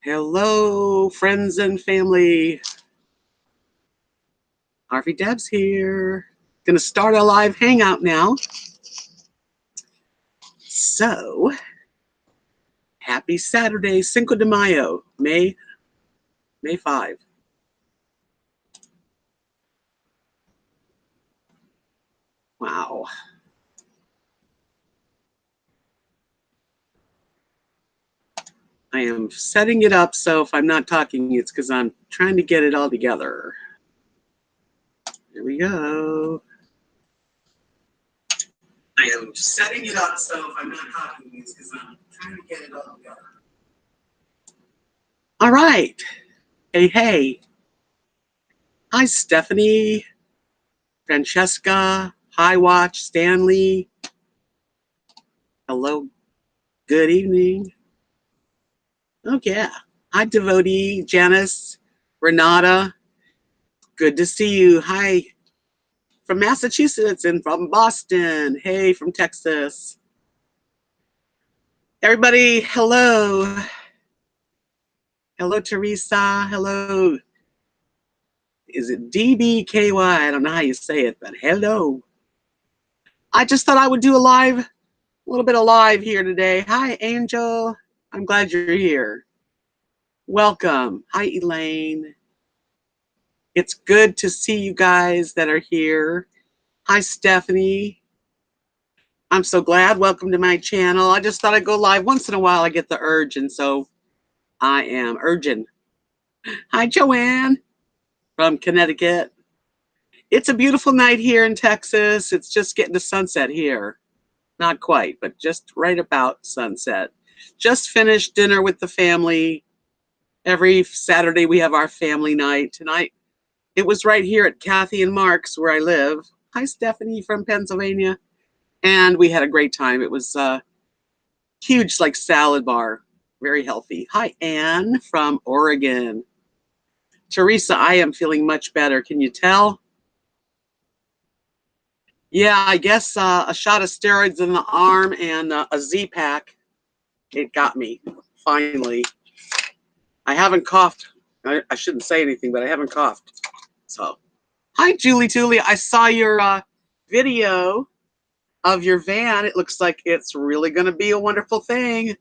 Hello, friends and family. Harvey Debs here. Gonna start a live hangout now. So, happy Saturday, Cinco de Mayo, May 5. Wow. I am setting it up, so if I'm not talking, it's because I'm trying to get it all together. Here we go. I am setting it up, so if I'm not talking, it's because I'm trying to get it all together. All right. Hey, hey. Hi, Stephanie, Francesca. Hi, Watch, Stanley. Hello. Good evening. Oh, yeah. Hi, Devotee, Janice, Renata. Good to see you. Hi from Massachusetts and from Boston. Hey, from Texas. Everybody, hello. Hello, Teresa. Hello. Is it DBKY? I don't know how you say it, but hello. I just thought I would do a little bit of live here today. Hi, Angel. I'm glad you're here. Welcome. Hi, Elaine. It's good to see you guys that are here. Hi, Stephanie. I'm so glad. Welcome to my channel. I just thought I'd go live once in a while. I get the urge, and so I am urging. Hi, Joanne from Connecticut. It's a beautiful night here in Texas. It's just getting to sunset here. Not quite, but just right about sunset. Just finished dinner with the family. Every Saturday we have our family night. Tonight it was right here at Kathy and Mark's where I live. Hi, Stephanie from Pennsylvania. And we had a great time. It was huge, like salad bar, very healthy. Hi, Anne from Oregon. Teresa, I am feeling much better. Can you tell? Yeah, I guess a shot of steroids in the arm and a Z-Pack. It got me, finally. I haven't coughed. I shouldn't say anything, but I haven't coughed. So, hi, Julie Tooley. I saw your video of your van. It looks like it's really going to be a wonderful thing.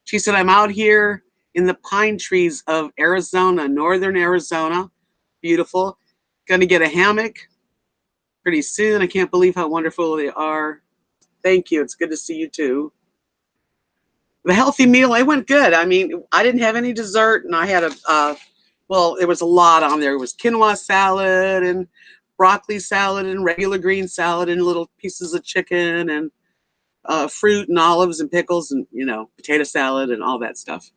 She said, I'm out here in the pine trees of Arizona, northern Arizona. Beautiful. Going to get a hammock pretty soon. I can't believe how wonderful they are. Thank you. It's good to see you too. The healthy meal, it went good. I mean, I didn't have any dessert, and I had well, there was a lot on there. It was quinoa salad and broccoli salad and regular green salad and little pieces of chicken and fruit and olives and pickles and, potato salad and all that stuff.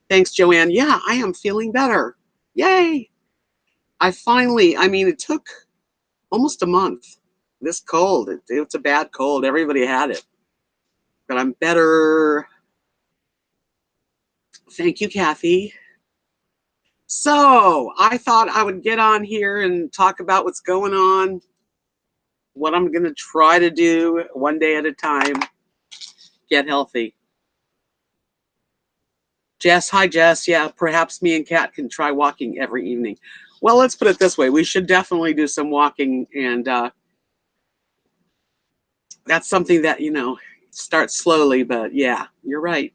Thanks, Joanne. Yeah, I am feeling better. Yay. I mean, it took almost a month. This cold, it's a bad cold. Everybody had it. But I'm better. Thank you, Kathy. So I thought I would get on here and talk about what's going on, what I'm going to try to do one day at a time, get healthy. Jess, hi, Jess. Yeah, perhaps me and Kat can try walking every evening. Well, let's put it this way. We should definitely do some walking, and that's something that, starts slowly, but yeah, you're right.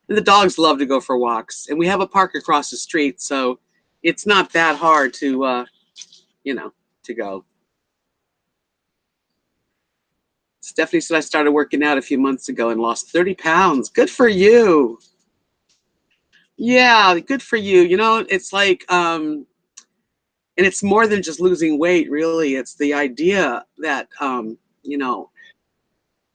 And the dogs love to go for walks, and we have a park across the street, so it's not that hard to, to go. Stephanie said I started working out a few months ago and lost 30 pounds. Good for you. Yeah, good for you. It's like, and it's more than just losing weight, really. It's the idea that,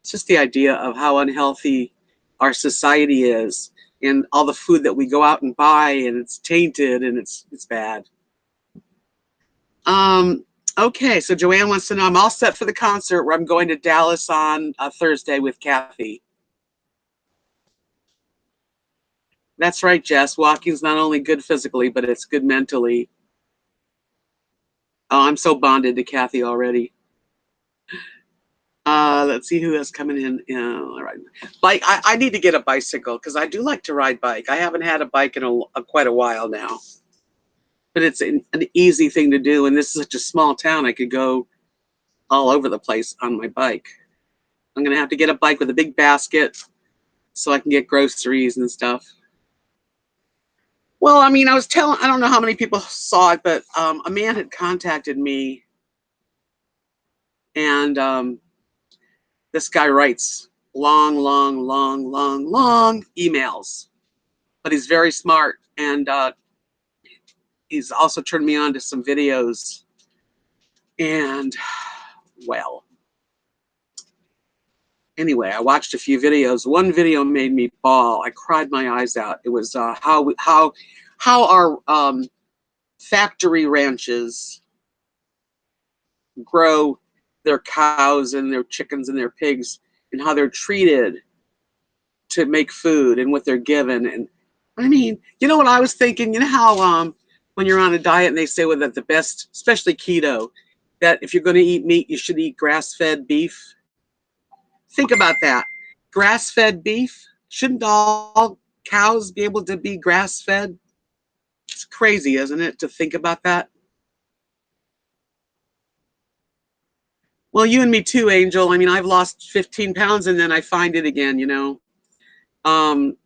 it's just the idea of how unhealthy our society is and all the food that we go out and buy, and it's tainted and it's bad. Okay, so Joanne wants to know, I'm all set for the concert where I'm going to Dallas on Thursday with Kathy. That's right, Jess. Walking's not only good physically, but it's good mentally. Oh, I'm so bonded to Kathy already. Let's see who is coming in. All right. Bike. I need to get a bicycle because I do like to ride bike. I haven't had a bike in quite a while now, but it's an easy thing to do. And this is such a small town. I could go all over the place on my bike. I'm going to have to get a bike with a big basket so I can get groceries and stuff. Well, I mean, I don't know how many people saw it, but a man had contacted me, and this guy writes long, long, long, long, long emails, but he's very smart, and he's also turned me on to some videos. And well, anyway, I watched a few videos. One video made me bawl. I cried my eyes out. It was how our factory ranches grow their cows and their chickens and their pigs, and how they're treated to make food and what they're given. And I mean, you know what I was thinking? You know how when you're on a diet and they say that the best, especially keto, that if you're going to eat meat, you should eat grass-fed beef. Think about that. Grass-fed beef. Shouldn't all cows be able to be grass-fed? It's crazy, isn't it, to think about that? Well, you and me too, Angel. I mean, I've lost 15 pounds and then I find it again, you know. Um,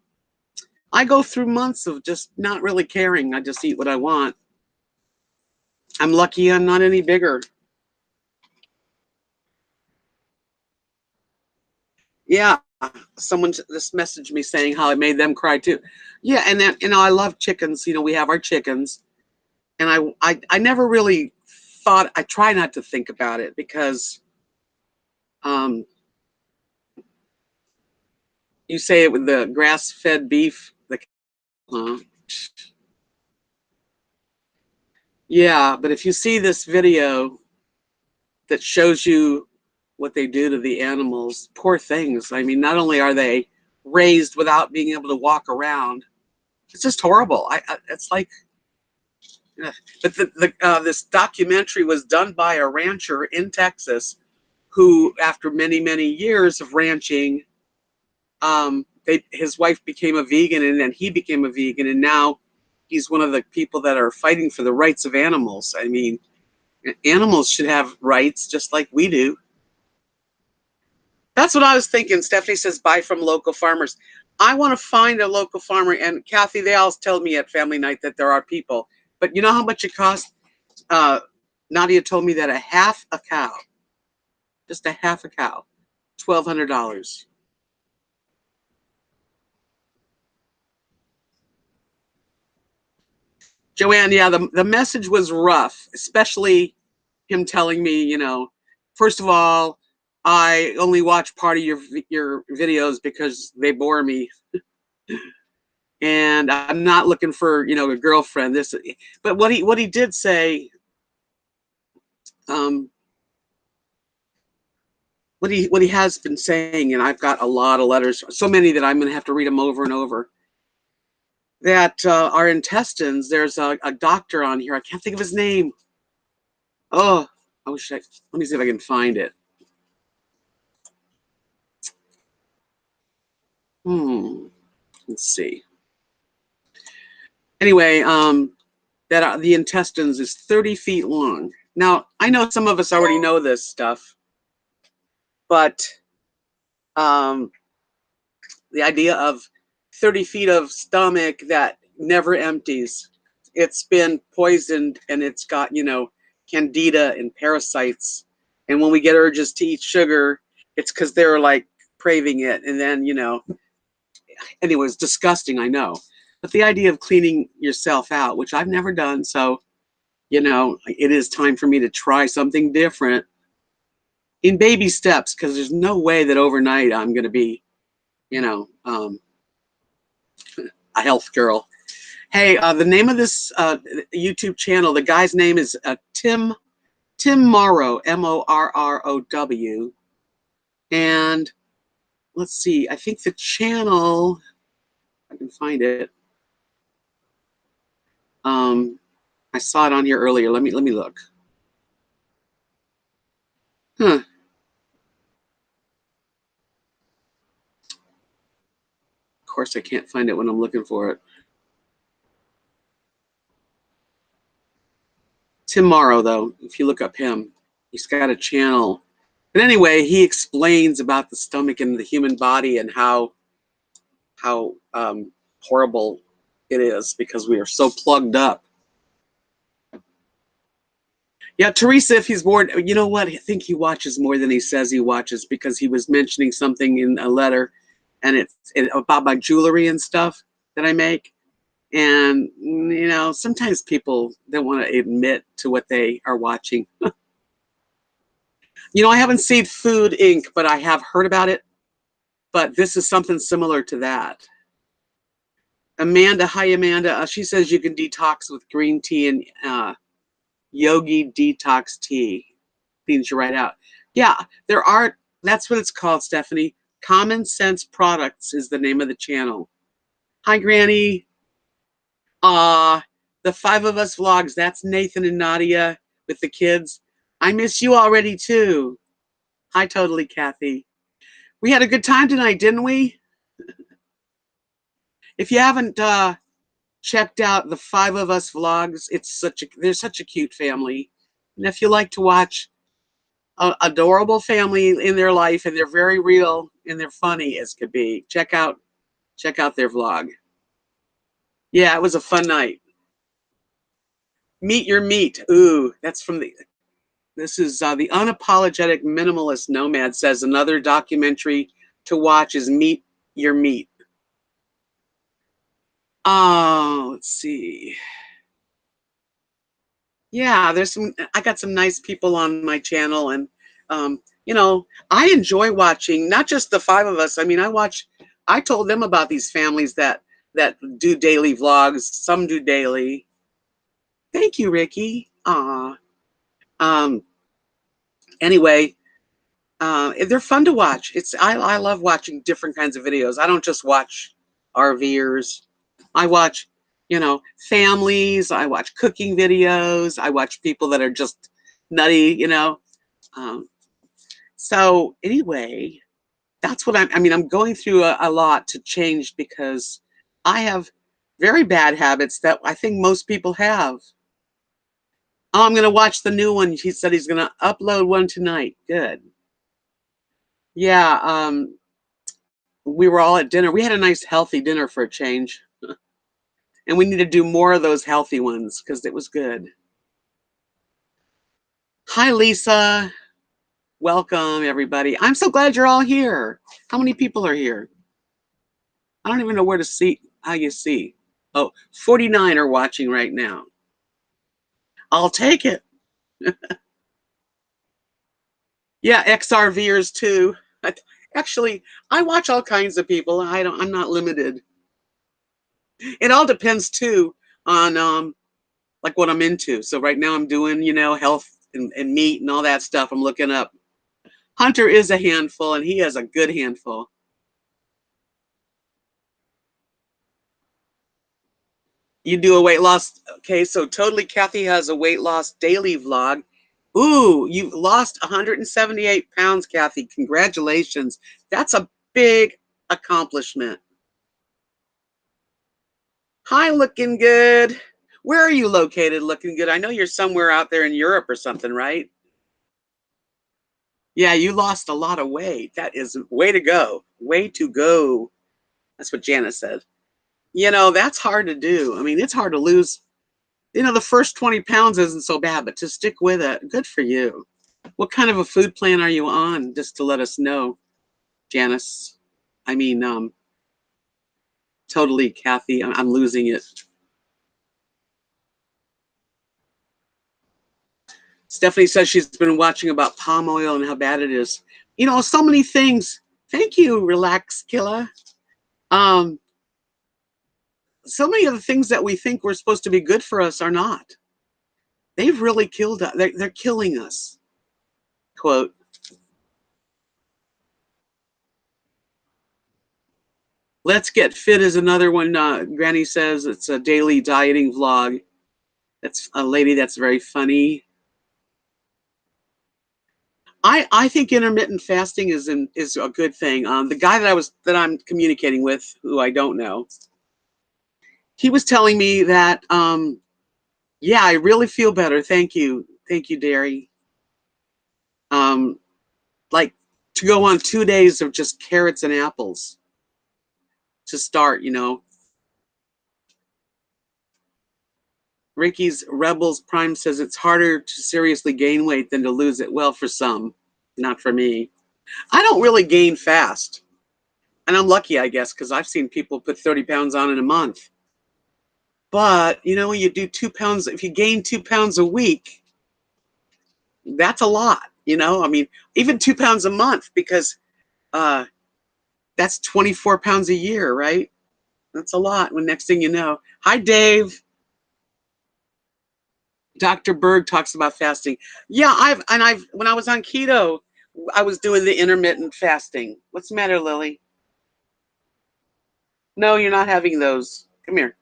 I go through months of just not really caring. I just eat what I want. I'm lucky I'm not any bigger. Yeah, someone just messaged me saying how it made them cry too. Yeah, and then, you know, I love chickens. You know, we have our chickens, and I never really thought. I try not to think about it because um, you say it with the grass-fed beef. Uh, yeah, but if you see this video that shows you what they do to the animals, poor things. I mean, not only are they raised without being able to walk around, it's just horrible. It's like, but this documentary was done by a rancher in Texas who, after many, many years of ranching, his wife became a vegan, and then he became a vegan, and now he's one of the people that are fighting for the rights of animals. I mean, animals should have rights just like we do. That's what I was thinking. Stephanie says, buy from local farmers. I want to find a local farmer. And Kathy, they always tell me at family night that there are people. But you know how much it costs? Nadia told me that a half a cow, just a half a cow, $1,200. Joanne, yeah, the message was rough, especially him telling me, you know, first of all, I only watch part of your videos because they bore me, and I'm not looking for, you know, a girlfriend. But what he did say, um, what he has been saying, and I've got a lot of letters, so many that I'm going to have to read them over and over. That our intestines. There's a doctor on here. I can't think of his name. Oh, let me see if I can find it. Let's see. Anyway, that the intestines is 30 feet long. Now, I know some of us already know this stuff, but um, the idea of 30 feet of stomach that never empties, it's been poisoned and it's got, you know, candida and parasites. And when we get urges to eat sugar, it's because they're like craving it. And then, you know, anyways, disgusting, I know. But the idea of cleaning yourself out, which I've never done, so, you know, it is time for me to try something different in baby steps, because there's no way that overnight I'm going to be, you know, a health girl. Hey, the name of this YouTube channel, the guy's name is Tim Morrow, Morrow, and let's see. I think the channel, I can find it. I saw it on here earlier. Let me look. Huh. course, I can't find it when I'm looking for it. Tim Morrow, though, if you look up him, he's got a channel. But anyway, he explains about the stomach and the human body and how horrible it is because we are so plugged up. Yeah, Teresa, if he's bored, you know what? I think he watches more than he says he watches because he was mentioning something in a letter, and it's about my jewelry and stuff that I make. And, you know, sometimes people don't want to admit to what they are watching. You know, I haven't seen Food Inc., but I have heard about it. But this is something similar to that. Amanda, hi, Amanda. She says you can detox with green tea and Yogi Detox Tea. Cleans you right out. Yeah, there are. That's what it's called, Stephanie. Common Sense Products is the name of the channel. Hi, Granny. The Five of Us vlogs. That's Nathan and Nadia with the kids. I miss you already, too. Hi, totally, Kathy. We had a good time tonight, didn't we? If you haven't checked out the Five of Us vlogs, they're such a cute family. And if you like to watch an adorable family in their life, and they're very real and they're funny as could be, check out their vlog. Yeah, it was a fun night. Meet Your Meat. Ooh, that's from this is the Unapologetic Minimalist Nomad says another documentary to watch is Meet Your Meat. Oh, let's see. Yeah, I got some nice people on my channel, and you know, I enjoy watching not just the Five of Us. I mean, I told them about these families that do daily vlogs. Some do daily. Thank you, Ricky. Um, anyway, they're fun to watch. I love watching different kinds of videos. I don't just watch RVers. I watch, you know, families. I watch cooking videos. I watch people that are just nutty, you know. Um, so anyway, that's what I mean, I'm going through a lot to change because I have very bad habits that I think most people have. Oh, I'm going to watch the new one. He said he's going to upload one tonight. Good. Yeah, we were all at dinner. We had a nice healthy dinner for a change. And we need to do more of those healthy ones because it was good. Hi, Lisa. Welcome, everybody. I'm so glad you're all here. How many people are here? I don't even know where to see, how you see. Oh, 49 are watching right now. I'll take it. Yeah, XRVers too. Actually, I watch all kinds of people. I'm not limited. It all depends too on like what I'm into. So right now I'm doing, you know, health and meat and all that stuff. I'm looking up. Hunter is a handful, and he has a good handful. You do a weight loss. Okay, so totally Kathy has a weight loss daily vlog. Ooh, you've lost 178 pounds, Kathy. Congratulations. That's a big accomplishment. Hi, looking good. Where are you located, looking good? I know you're somewhere out there in Europe or something, right? Yeah, you lost a lot of weight. That is way to go. Way to go. That's what Janice said. You know, that's hard to do. I mean, it's hard to lose. You know, the first 20 pounds isn't so bad, but to stick with it, good for you. What kind of a food plan are you on? Just to let us know, Janice. I mean, totally, Kathy. I'm losing it. Stephanie says she's been watching about palm oil and how bad it is. You know, so many things. Thank you, Relax Killa. Um, so many of the things that we think were supposed to be good for us are not. They've really killed us. They're killing us. Quote. Let's Get Fit is another one. Granny says it's a daily dieting vlog. That's a lady that's very funny. I think intermittent fasting is a good thing. The guy that I'm communicating with, who I don't know, he was telling me that yeah, I really feel better. Thank you, Derry. Um, like to go on 2 days of just carrots and apples to start. Ricky's Rebels Prime says it's harder to seriously gain weight than to lose it. Well, for some, not for me. I don't really gain fast. And I'm lucky, I guess, because I've seen people put 30 pounds on in a month. But, you do 2 pounds, if you gain 2 pounds a week, that's a lot, I mean, even 2 pounds a month, because that's 24 pounds a year, right? That's a lot when next thing you know. Hi, Dave. Dr. Berg talks about fasting. Yeah, when I was on keto, I was doing the intermittent fasting. What's the matter, Lily? No, you're not having those. Come here.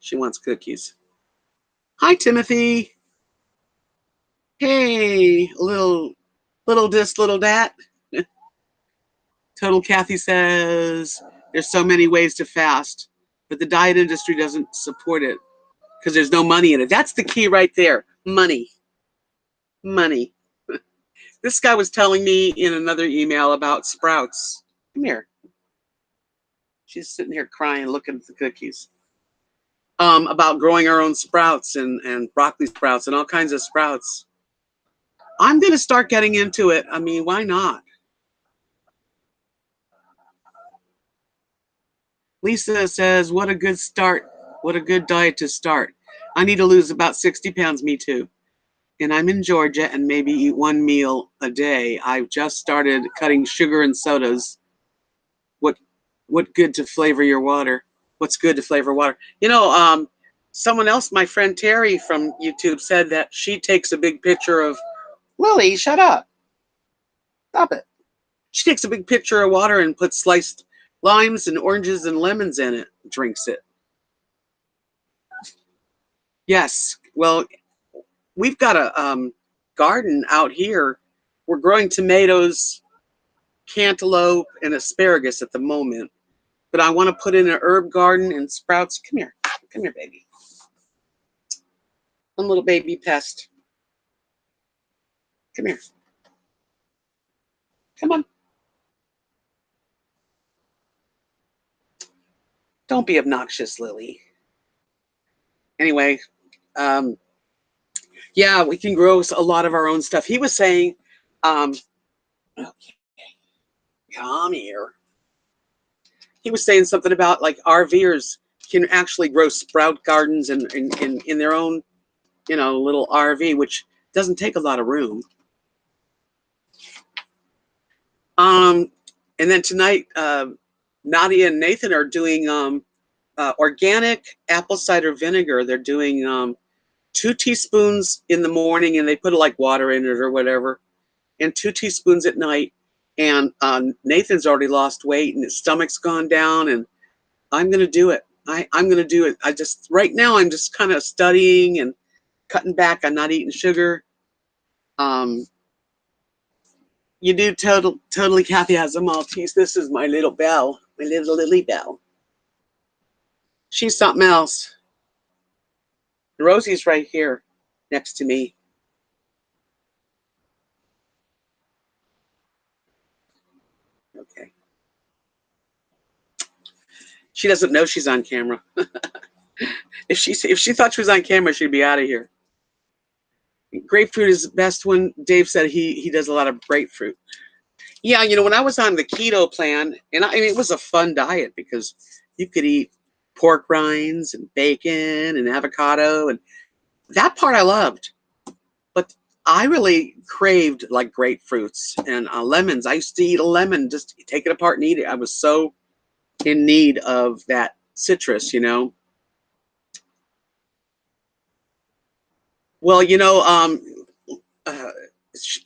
She wants cookies. Hi, Timothy. Hey, little this, little that. Total Kathy says there's so many ways to fast, but the diet industry doesn't support it because there's no money in it. That's the key right there. Money. This guy was telling me in another email about sprouts. Come here. She's sitting here crying, looking at the cookies. About growing our own sprouts and broccoli sprouts and all kinds of sprouts. I'm going to start getting into it. I mean, why not? Lisa says, what a good start. What a good diet to start. I need to lose about 60 pounds. Me too. And I'm in Georgia and maybe eat one meal a day. I've just started cutting sugar and sodas. What good to flavor your water? What's good to flavor water? Someone else, my friend Terry from YouTube, said that she takes a big picture of Lily, shut up. Stop it. She takes a big pitcher of water and puts sliced limes and oranges and lemons in it, drinks it. Yes. Well, we've got a garden out here. We're growing tomatoes, cantaloupe, and asparagus at the moment. But I want to put in an herb garden and sprouts. Come here. Come here, baby. One little baby pest. Come here. Come on. Don't be obnoxious, Lily. Anyway, yeah, we can grow a lot of our own stuff. He was saying, okay, come here. He was saying something about like RVers can actually grow sprout gardens in their own, little RV, which doesn't take a lot of room. And then tonight, Nadia and Nathan are doing organic apple cider vinegar. They're doing 2 teaspoons in the morning, and they put like water in it or whatever, and 2 teaspoons at night. And Nathan's already lost weight, and his stomach's gone down, and I'm going to do it. I'm going to do it. Right now, I'm just kind of studying and cutting back. I'm not eating sugar. You do totally. Kathy has a Maltese. This is my little Belle, my little Lily Belle. She's something else. Rosie's right here next to me. Okay. She doesn't know she's on camera. If she thought she was on camera, she'd be out of here. Grapefruit is the best one. Dave said he does a lot of grapefruit. Yeah, when I was on the keto plan, and it was a fun diet because you could eat pork rinds and bacon and avocado, and that part I loved. But I really craved like grapefruits and lemons. I used to eat a lemon, just take it apart and eat it. I was so in need of that citrus, Well,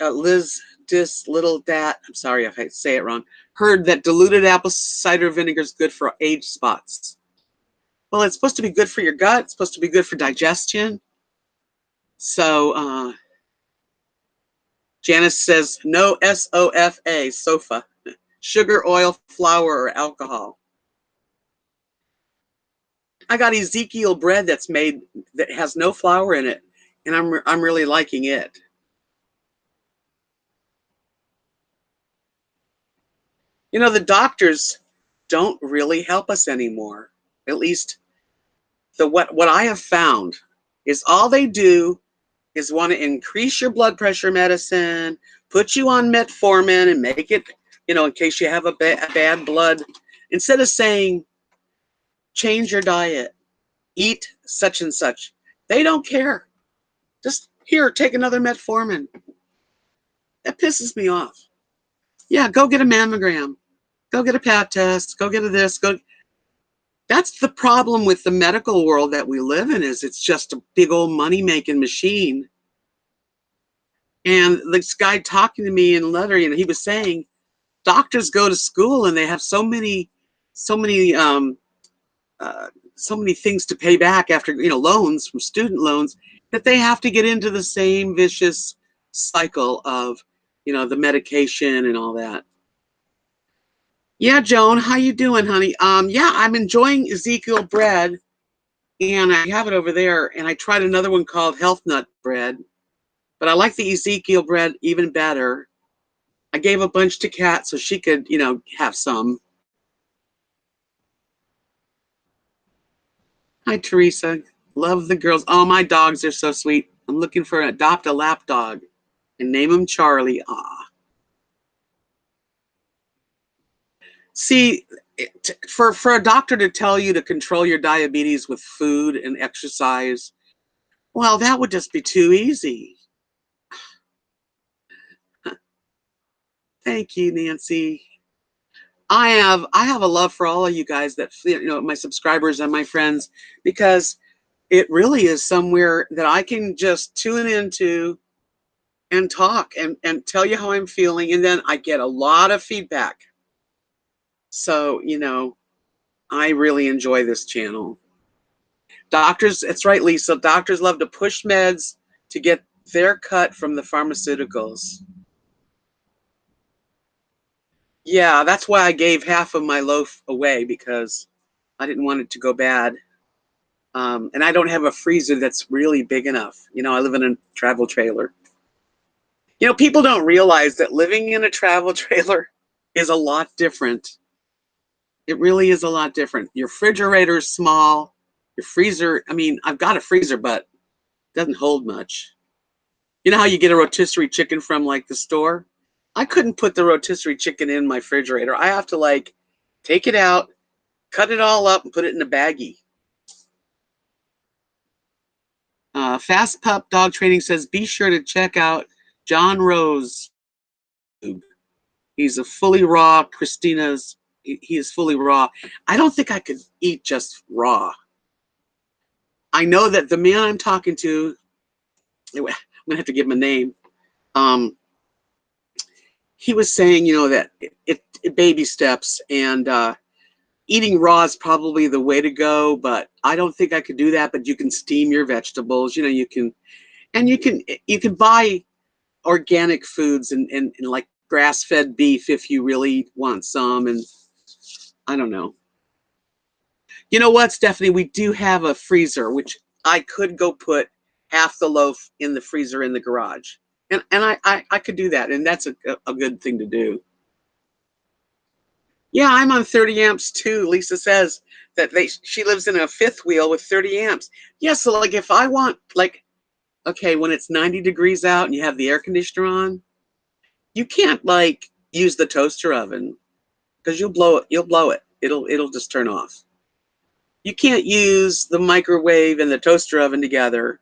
Liz little dat, I'm sorry if I say it wrong, heard that diluted apple cider vinegar is good for age spots. Well, it's supposed to be good for your gut. It's supposed to be good for digestion. So Janice says, no SOFA, sofa, sugar, oil, flour, or alcohol. I got Ezekiel bread that's made that has no flour in it, and I'm really liking it. You know, the doctors don't really help us anymore. At least what I have found is all they do is want to increase your blood pressure medicine, put you on metformin and make it, in case you have a bad blood, instead of saying, change your diet, eat such and such. They don't care. Just here, take another metformin. That pisses me off. Yeah, go get a mammogram. Go get a pap test. Go get a this. Go. That's the problem with the medical world that we live in, is it's just a big old money-making machine. And this guy talking to me in a letter, he was saying doctors go to school and they have so many so many things to pay back after, loans from student loans, that they have to get into the same vicious cycle of, the medication and all that. Yeah, Joan, how you doing, honey? Yeah, I'm enjoying Ezekiel bread, and I have it over there, and I tried another one called Health Nut bread, but I like the Ezekiel bread even better. I gave a bunch to Kat so she could, have some. Hi, Teresa. Love the girls. Oh, my dogs are so sweet. I'm looking for an adopt a lap dog and name him Charlie. Ah. See, for a doctor to tell you to control your diabetes with food and exercise, well, that would just be too easy. Thank you, Nancy. I have a love for all of you guys, that, my subscribers and my friends, because it really is somewhere that I can just tune into and talk and tell you how I'm feeling, and then I get a lot of feedback. So, I really enjoy this channel. Doctors, that's right, Lisa. Doctors love to push meds to get their cut from the pharmaceuticals. Yeah, that's why I gave half of my loaf away, because I didn't want it to go bad. And I don't have a freezer that's really big enough. I live in a travel trailer. People don't realize that living in a travel trailer is a lot different. It really is a lot different. Your refrigerator is small. Your freezer, I've got a freezer, but it doesn't hold much. You know how you get a rotisserie chicken from like the store? I couldn't put the rotisserie chicken in my refrigerator. I have to take it out, cut it all up, and put it in a baggie. Fast Pup Dog Training says, be sure to check out John Rose. He's a fully raw. He is fully raw. I don't think I could eat just raw. I know that the man I'm talking to, I'm gonna have to give him a name. He was saying, that it baby steps, and eating raw is probably the way to go, but I don't think I could do that. But you can steam your vegetables, you can buy organic foods and like grass-fed beef if you really want some. And I don't know. You know what, Stephanie? We do have a freezer, which I could go put half the loaf in the freezer in the garage. And I could do that, and that's a good thing to do. Yeah, I'm on 30 amps too. Lisa says that she lives in a fifth wheel with 30 amps. Yeah, so if I want, okay, when it's 90 degrees out and you have the air conditioner on, you can't use the toaster oven, because you'll blow it. It'll just turn off. You can't use the microwave and the toaster oven together.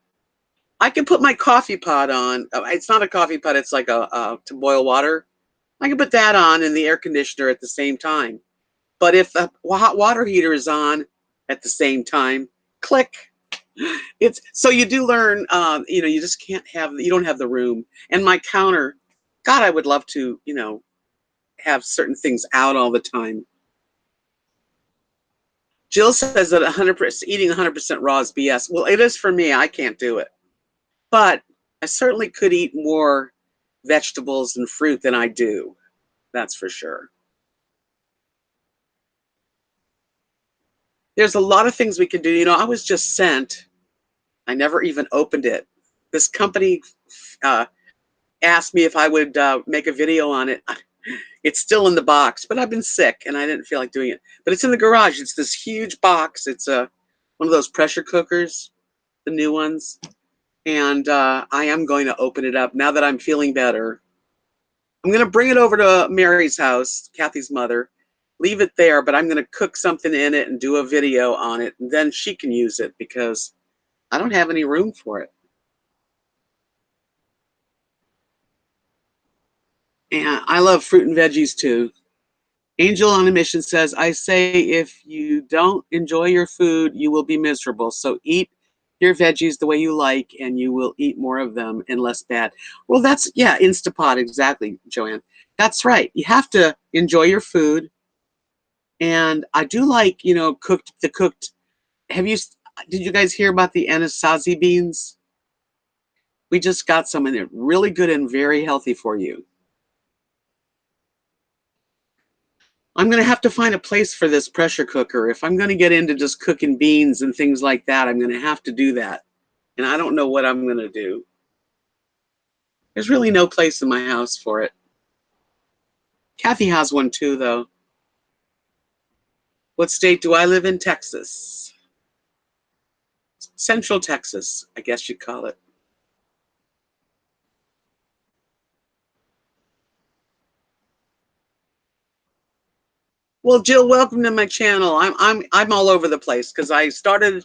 I can put my coffee pot on. It's not a coffee pot. It's like to boil water. I can put that on in the air conditioner at the same time. But if the hot water heater is on at the same time, click. It's so you do learn. You just can't have. You don't have the room. And my counter, God, I would love to. Have certain things out all the time. Jill says that 100% eating 100% raw is BS. Well, it is for me. I can't do it. But I certainly could eat more vegetables and fruit than I do. That's for sure. There's a lot of things we can do. I was just sent, I never even opened it. This company uh, asked me if I would make a video on it. It's still in the box, but I've been sick and I didn't feel like doing it. But it's in the garage. It's this huge box. It's one of those pressure cookers, the new ones. And I am going to open it up now that I'm feeling better. I'm going to bring it over to Mary's house, Kathy's mother, leave it there, but I'm going to cook something in it and do a video on it. And then she can use it because I don't have any room for it. And I love fruit and veggies too. Angel on a Mission says, I say if you don't enjoy your food, you will be miserable. So eat your veggies the way you like, and you will eat more of them and less bad. Well, that's, yeah, Instapot, exactly, Joanne. That's right. You have to enjoy your food. And I do like, cooked. Did you guys hear about the Anasazi beans? We just got some, and they're really good and very healthy for you. I'm going to have to find a place for this pressure cooker. If I'm going to get into just cooking beans and things like that, I'm going to have to do that. And I don't know what I'm going to do. There's really no place in my house for it. Kathy has one too, though. What state do I live in? Texas. Central Texas, I guess you'd call it. Well, Jill, welcome to my channel. I'm all over the place because I started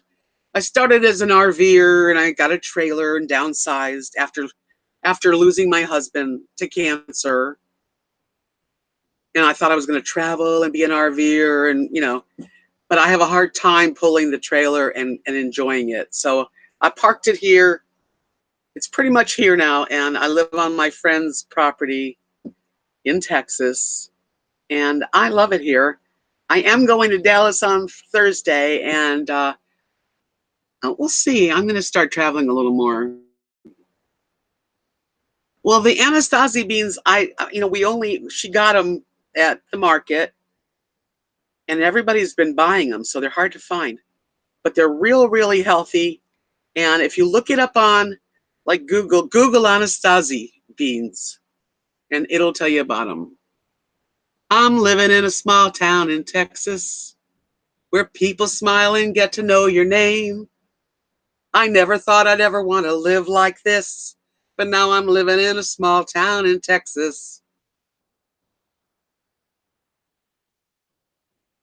as an RVer and I got a trailer and downsized after losing my husband to cancer. And I thought I was going to travel and be an RVer and but I have a hard time pulling the trailer and enjoying it. So I parked it here. It's pretty much here now, and I live on my friend's property in Texas, and I love it here. I am going to Dallas on Thursday, and we'll see. I'm going to start traveling a little more. Well, the Anasazi beans, she got them at the market, and everybody's been buying them, so they're hard to find. But they're really healthy. And if you look it up on like Google Anasazi beans, and it'll tell you about them. I'm living in a small town in Texas where people smile and get to know your name. I never thought I'd ever want to live like this, but now I'm living in a small town in Texas.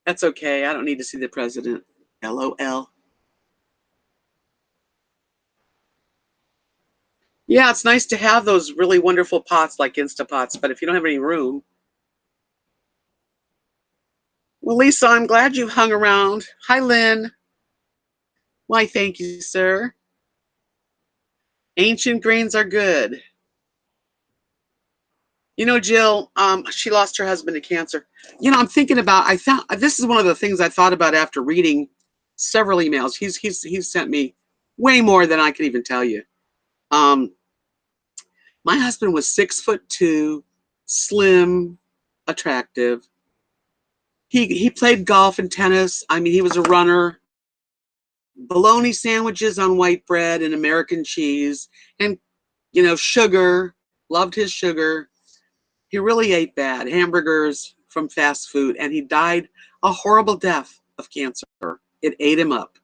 That's okay. I don't need to see the president. LOL. Yeah, it's nice to have those really wonderful pots like Instapots, but if you don't have any room. Well, Lisa, I'm glad you hung around. Hi, Lynn. Why, thank you, sir. Ancient grains are good. Jill, she lost her husband to cancer. I'm thinking about, this is one of the things I thought about after reading several emails. He's sent me way more than I can even tell you. My husband was 6'2", slim, attractive. He played golf and tennis. I mean, he was a runner. Bologna sandwiches on white bread and American cheese, and sugar. Loved his sugar. He really ate bad, hamburgers from fast food, and he died a horrible death of cancer. It ate him up.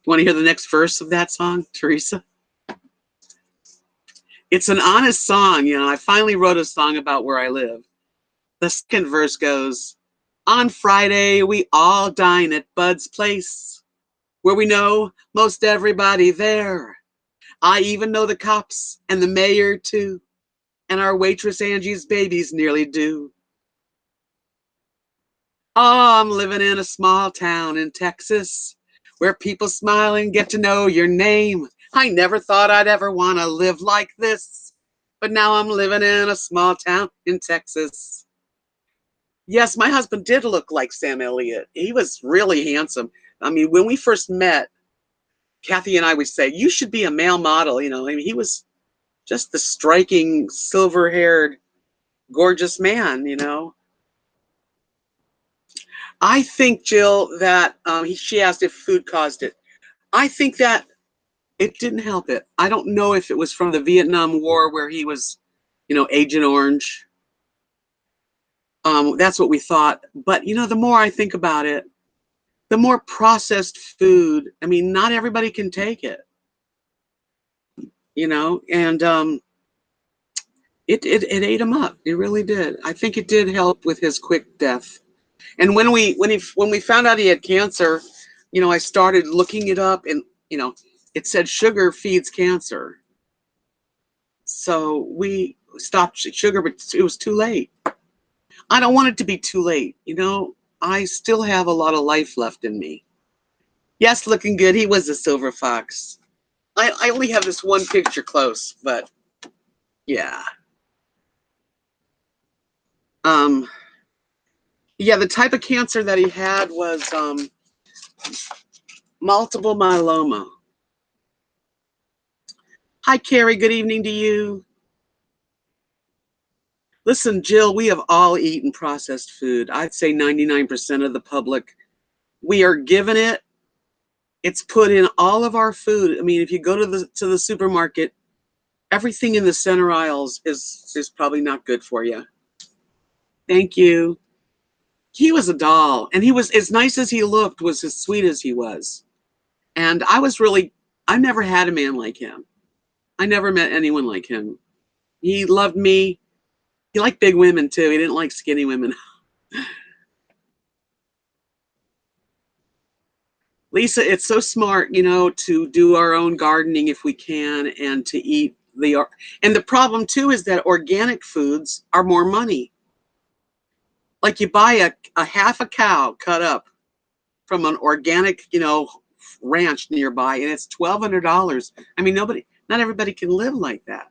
You want to hear the next verse of that song, Teresa? It's an honest song. I finally wrote a song about where I live. The second verse goes, on Friday, we all dine at Bud's place, where we know most everybody there. I even know the cops and the mayor too, and our waitress Angie's baby's nearly due. Oh, I'm living in a small town in Texas where people smile and get to know your name. I never thought I'd ever want to live like this, but now I'm living in a small town in Texas. Yes, my husband did look like Sam Elliott. He was really handsome. I mean, when we first met, Kathy and I would say, you should be a male model. I mean, he was just the striking silver-haired, gorgeous man, you know. I think, Jill, that she asked if food caused it. I think that it didn't help it. I don't know if it was from the Vietnam War where he was, Agent Orange. That's what we thought. But, the more I think about it, the more processed food, I mean, not everybody can take it, and it ate him up. It really did. I think it did help with his quick death. And when we found out he had cancer, I started looking it up, and it said sugar feeds cancer. So we stopped sugar, but it was too late. I don't want it to be too late. I still have a lot of life left in me. Yes, looking good. He was a silver fox. I only have this one picture close, but yeah. Yeah, the type of cancer that he had was multiple myeloma. Hi, Carrie. Good evening to you. Listen, Jill, we have all eaten processed food. I'd say 99% of the public. We are given it. It's put in all of our food. I mean, if you go to the supermarket, everything in the center aisles is probably not good for you. Thank you. He was a doll, and he was as nice as he looked, was as sweet as he was. And I never had a man like him. I never met anyone like him. He loved me. He liked big women too. He didn't like skinny women. Lisa, it's so smart, to do our own gardening if we can, and to eat and the problem too is that organic foods are more money. Like you buy a half a cow cut up from an organic, ranch nearby, and it's $1,200. I mean, not everybody can live like that.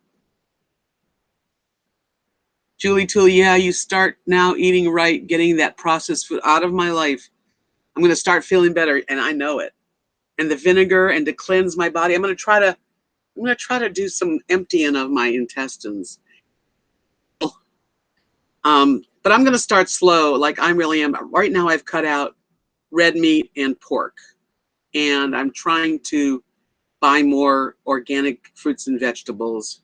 Julie Toole, yeah, you start now eating right, getting that processed food out of my life. I'm going to start feeling better, and I know it. And the vinegar, and to cleanse my body, I'm going to try to do some emptying of my intestines. But I'm going to start slow, like I really am. Right now, I've cut out red meat and pork, and I'm trying to buy more organic fruits and vegetables.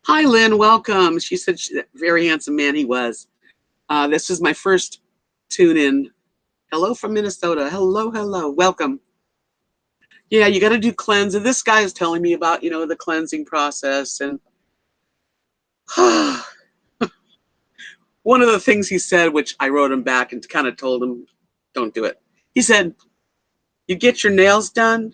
Hi, Lynn. Welcome. She said very handsome man he was. This is my first tune-in. Hello from Minnesota. Hello, hello. Welcome. Yeah, you got to do cleanse. And this guy is telling me about, the cleansing process. And one of the things he said, which I wrote him back and kind of told him, don't do it. He said, you get your nails done?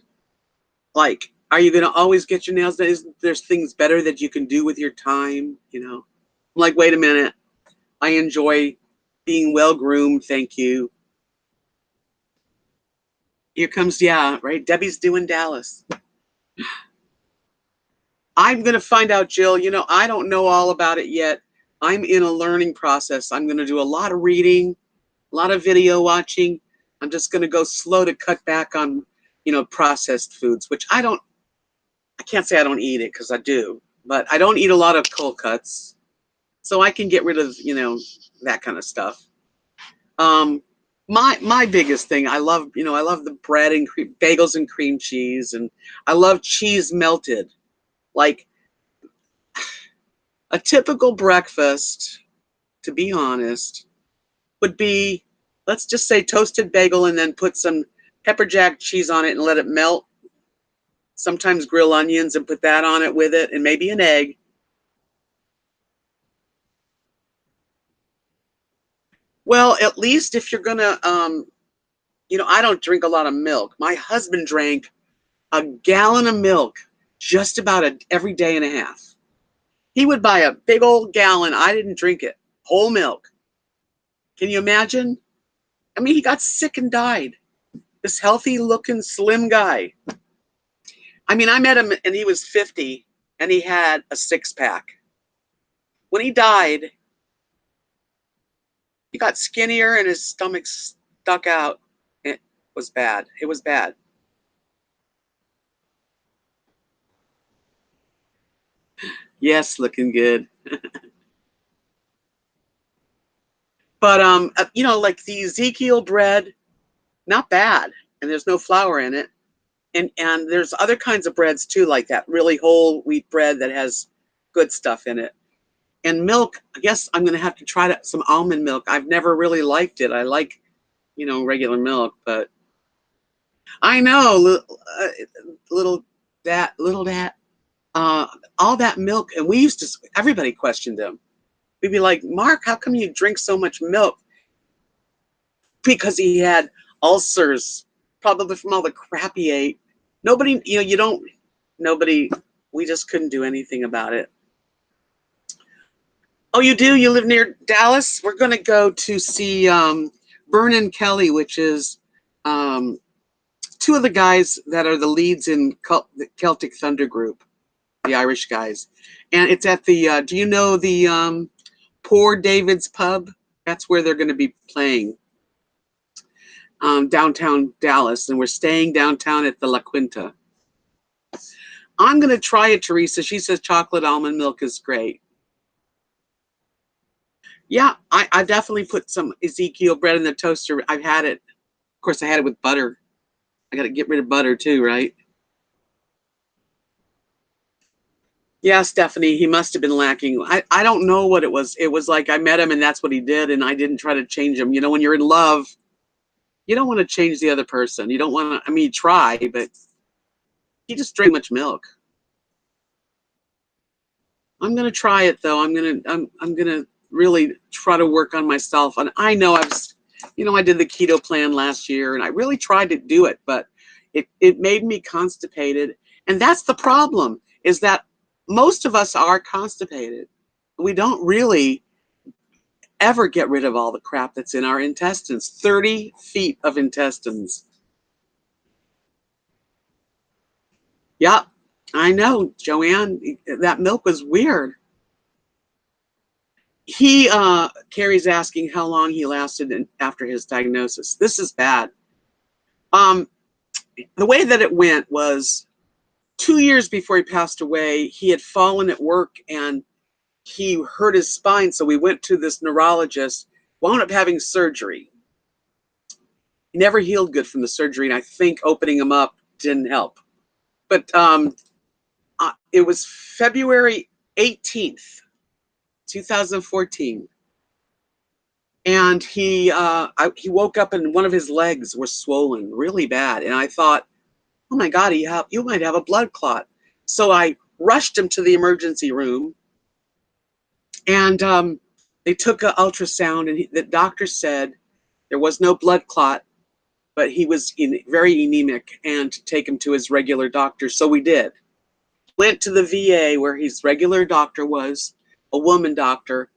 Like, are you going to always get your nails done? There's things better that you can do with your time, I'm like, wait a minute. I enjoy being well-groomed. Thank you. Here comes, yeah, right? Debbie's doing Dallas. I'm going to find out, Jill. I don't know all about it yet. I'm in a learning process. I'm going to do a lot of reading, a lot of video watching. I'm just going to go slow to cut back on, processed foods, which I can't say I don't eat it because I do, but I don't eat a lot of cold cuts. So I can get rid of, that kind of stuff. My biggest thing, I love the bread and bagels and cream cheese, and I love cheese melted. Like a typical breakfast, to be honest, would be, let's just say toasted bagel and then put some pepper jack cheese on it and let it melt. Sometimes grill onions and put that on it with it, and maybe an egg. Well, at least if you're gonna, I don't drink a lot of milk. My husband drank a gallon of milk just about every day and a half. He would buy a big old gallon. I didn't drink it. Whole milk. Can you imagine? I mean, he got sick and died. This healthy looking, slim guy. I mean, I met him and he was 50 and he had a 6-pack. When he died, he got skinnier and his stomach stuck out. It was bad. It was bad. Yes, looking good. But like the Ezekiel bread, not bad, and there's no flour in it. And there's other kinds of breads too, like that really whole wheat bread that has good stuff in it. And milk, I guess I'm gonna have to try some almond milk. I've never really liked it. I like, regular milk, but I know little little that, uh, all that milk, and we used to. Everybody questioned him. We'd be like, Mark, how come you drink so much milk? Because he had ulcers, probably from all the crap he ate. Nobody, you don't. Nobody. We just couldn't do anything about it. Oh, you do? You live near Dallas? We're going to go to see Vernon Kelly, which is um, two of the guys that are the leads in the Celtic Thunder group, the Irish guys. And it's at the, do you know the Poor David's Pub? That's where they're going to be playing, downtown Dallas. And we're staying downtown at the La Quinta. I'm going to try it, Teresa. She says chocolate almond milk is great. Yeah, I definitely put some Ezekiel bread in the toaster. I've had it. Of course, I had it with butter. I got to get rid of butter too, right? Yeah, Stephanie, he must have been lacking. I don't know what it was. It was like I met him and that's what he did, and I didn't try to change him. When you're in love, you don't want to change the other person. You don't want to, I mean, you try, but he just drank much milk. I'm gonna try it though. I'm gonna really try to work on myself. And I know I did the keto plan last year and I really tried to do it, but it made me constipated. And that's the problem, is that most of us are constipated. We don't really ever get rid of all the crap that's in our intestines. 30 feet of intestines. Yep, I know, Joanne. That milk was weird. Carrie's asking how long he lasted after his diagnosis. This is bad. Um, the way that it went was 2 years before he passed away, he had fallen at work and he hurt his spine. So we went to this neurologist, wound up having surgery. He never healed good from the surgery, and I think opening him up didn't help. But it was February 18th, 2014. And he woke up and one of his legs was swollen really bad. And I thought, oh my God, you might have a blood clot. So I rushed him to the emergency room, and they took an ultrasound, and the doctor said there was no blood clot, but he was very anemic, and to take him to his regular doctor. So we did. Went to the VA where his regular doctor was, a woman doctor.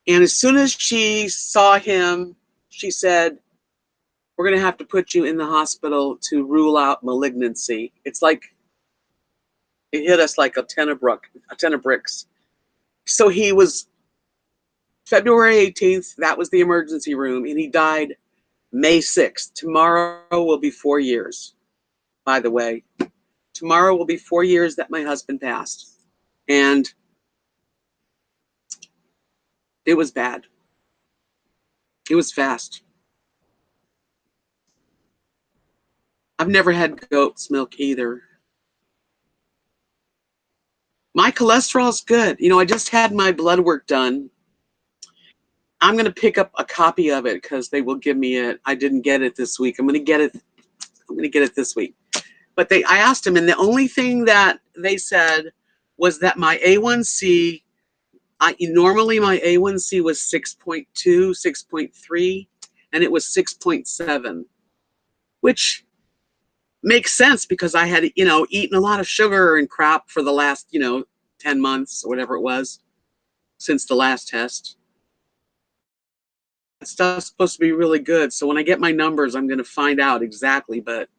And as soon as she saw him, she said, we're going to have to put you in the hospital to rule out malignancy. It's like it hit us like a ton of bricks. So he was February 18th. That was the emergency room, and he died May 6th. Tomorrow will be 4 years, by the way. Tomorrow will be 4 years that my husband passed. And it was bad. It was fast. I've never had goat's milk either. My cholesterol's good. I just had my blood work done. I'm going to pick up a copy of it because they will give me it. I didn't get it this week. I'm going to get it this week. But I asked them, and the only thing that they said was that my A1C, normally my A1C was 6.2, 6.3, and it was 6.7, which makes sense because I had, eaten a lot of sugar and crap for the last, 10 months or whatever it was since the last test. That stuff's supposed to be really good. So when I get my numbers, I'm going to find out exactly, but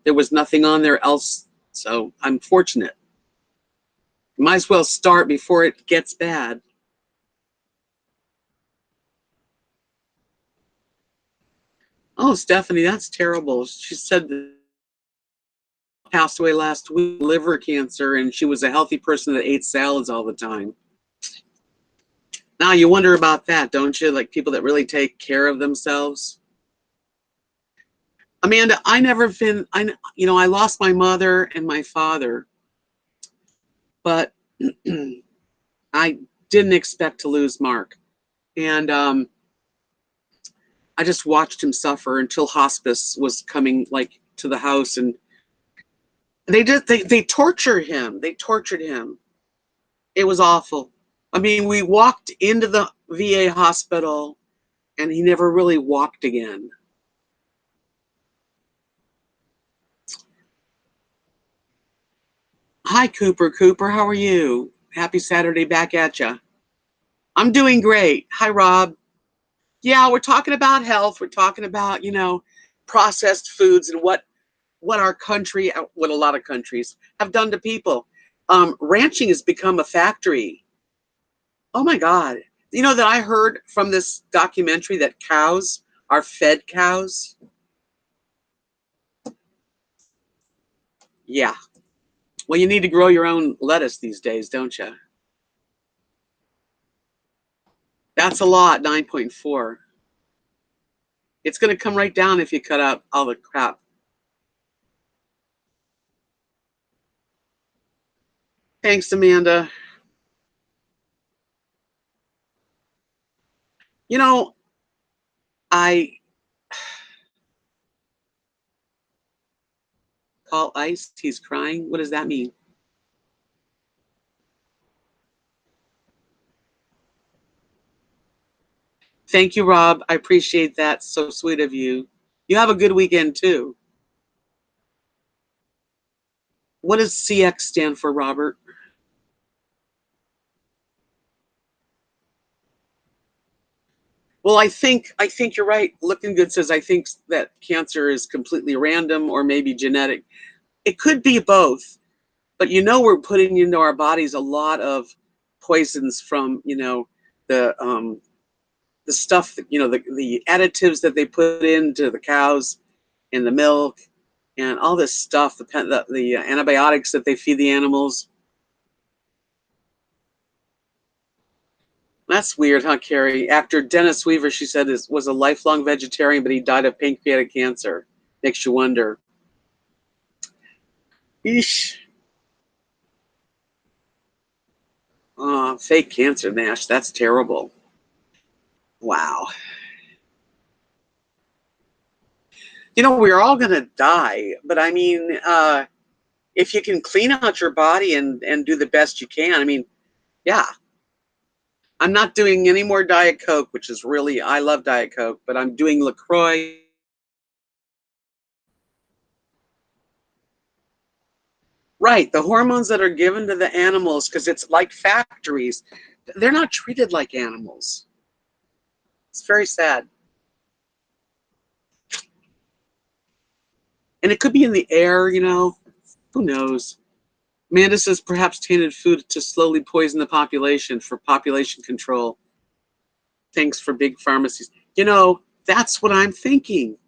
there was nothing on there else. So I'm fortunate. Might as well start before it gets bad. Oh, Stephanie, that's terrible. She said that passed away last week, liver cancer, and she was a healthy person that ate salads all the time. Now you wonder about that, don't you? Like people that really take care of themselves. Amanda, I lost my mother and my father, but I didn't expect to lose Mark. And I just watched him suffer until hospice was coming like to the house, and they tortured him. They tortured him. It was awful. I mean, we walked into the VA hospital and he never really walked again. Hi, Cooper. Cooper, how are you? Happy Saturday back at ya. I'm doing great. Hi, Rob. Yeah, we're talking about health. We're talking about, processed foods and what our country, what a lot of countries have done to people. Ranching has become a factory. Oh my God. You know that I heard from this documentary that cows are fed cows? Yeah. Well, you need to grow your own lettuce these days, don't you? That's a lot, 9.4. It's going to come right down if you cut out all the crap. Thanks, Amanda. You know, I call Ice. He's crying. What does that mean? Thank you, Rob. I appreciate that. So sweet of you. You have a good weekend, too. What does CX stand for, Robert? Well, I think you're right. Looking Good says I think that cancer is completely random or maybe genetic. It could be both, but we're putting into our bodies a lot of poisons from the stuff that the additives that they put into the cows and the milk and all this stuff, the antibiotics that they feed the animals. That's weird, huh, Carrie? Actor Dennis Weaver, she said, was a lifelong vegetarian, but he died of pancreatic cancer. Makes you wonder. Eesh. Fake cancer, Nash. That's terrible. Wow. We're all going to die, but I mean, if you can clean out your body and do the best you can, I mean, yeah. I'm not doing any more Diet Coke, which is really, I love Diet Coke, but I'm doing LaCroix. Right, the hormones that are given to the animals, because it's like factories, they're not treated like animals. It's very sad. And it could be in the air, who knows? Amanda says perhaps tainted food to slowly poison the population for population control. Thanks for big pharmacies. That's what I'm thinking.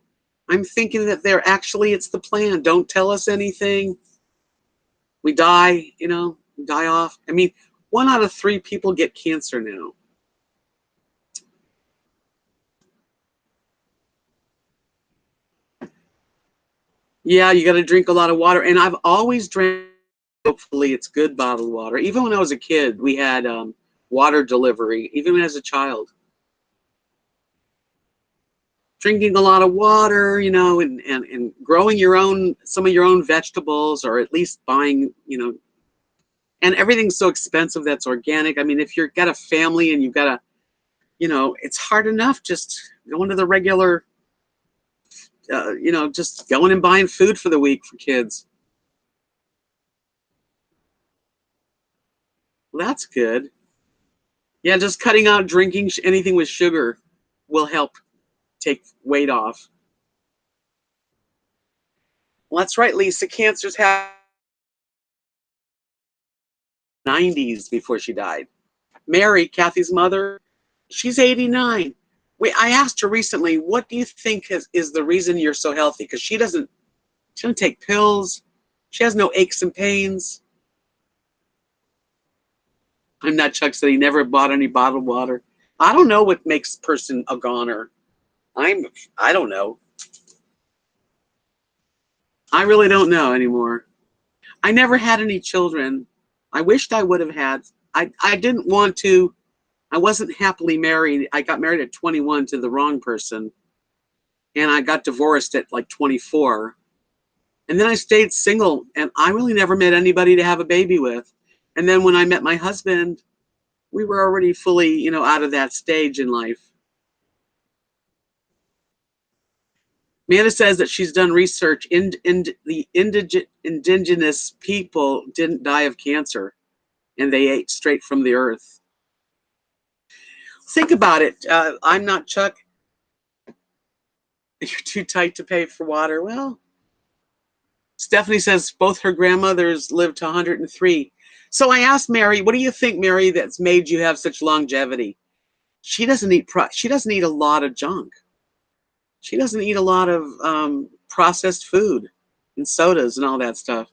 I'm thinking that it's the plan. Don't tell us anything. We die, die off. I mean, 1 out of 3 people get cancer now. Yeah, you got to drink a lot of water. And I've always drank, hopefully it's good bottled water. Even when I was a kid, we had water delivery, even as a child. Drinking a lot of water, and growing some of your own vegetables, or at least buying, and everything's so expensive that's organic. I mean, if you've got a family and you've got it's hard enough just going to the regular, just going and buying food for the week for kids. Well, that's good. Yeah, just cutting out drinking anything with sugar will help take weight off. Well, that's right, Lisa. Cancer's had 90s before she died. Mary, Kathy's mother, she's 89. I asked her recently, what do you think is the reason you're so healthy? Because she doesn't take pills. She has no aches and pains. I'm not Chuck said he never bought any bottled water. I don't know what makes a person a goner. I don't know. I really don't know anymore. I never had any children. I wished I would have had. I didn't want to. I wasn't happily married. I got married at 21 to the wrong person. And I got divorced at like 24. And then I stayed single, and I really never met anybody to have a baby with. And then when I met my husband, we were already fully, out of that stage in life. Amanda says that she's done research in the indigenous people didn't die of cancer, and they ate straight from the earth. Think about it. I'm not Chuck. You're too tight to pay for water. Well, Stephanie says both her grandmothers lived to 103. So I asked Mary, what do you think, Mary, that's made you have such longevity? She doesn't eat a lot of junk. She doesn't eat a lot of processed food and sodas and all that stuff.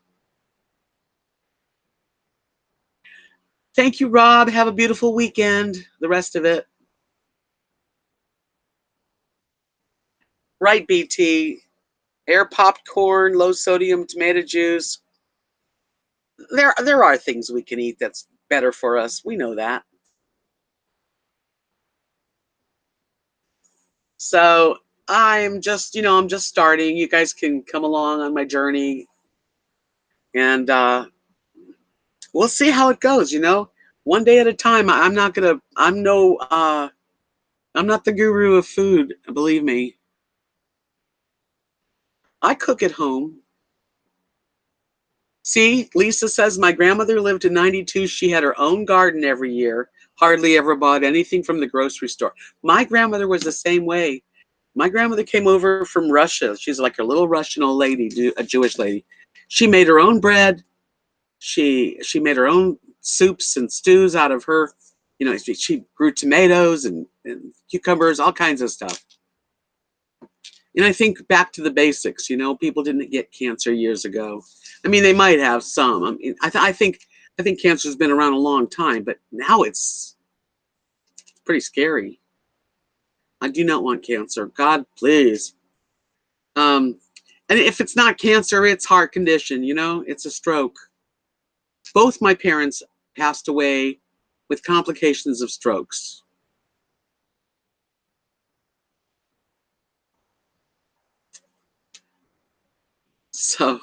Thank you, Rob. Have a beautiful weekend. The rest of it. Right, BT. Air popcorn, low sodium tomato juice. There are things we can eat that's better for us. We know that. So I'm just starting. You guys can come along on my journey, and we'll see how it goes. One day at a time. I'm not the guru of food. Believe me. I cook at home. See, Lisa says my grandmother lived to 92. She had her own garden every year. Hardly ever bought anything from the grocery store. My grandmother was the same way. My grandmother came over from Russia. She's like a little Russian old lady, a Jewish lady. She made her own bread. She made her own soups and stews out of her. She grew tomatoes and cucumbers, all kinds of stuff. And I think back to the basics. People didn't get cancer years ago. I mean, they might have some. I think cancer's been around a long time, but now it's pretty scary. I do not want cancer. God, please. And if it's not cancer, it's heart condition. It's a stroke. Both my parents passed away with complications of strokes. So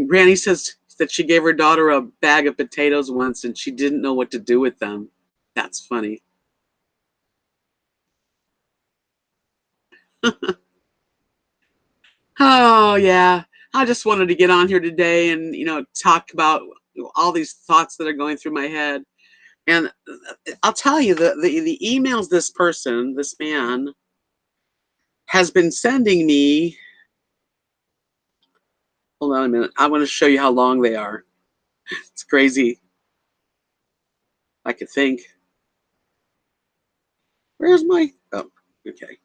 Granny says that she gave her daughter a bag of potatoes once and she didn't know what to do with them. That's funny. Oh, yeah. I just wanted to get on here today and, talk about all these thoughts that are going through my head. And I'll tell you, the emails this man, has been sending me. Hold on a minute. I want to show you how long they are. It's crazy. I could think. Where's my... Oh, okay.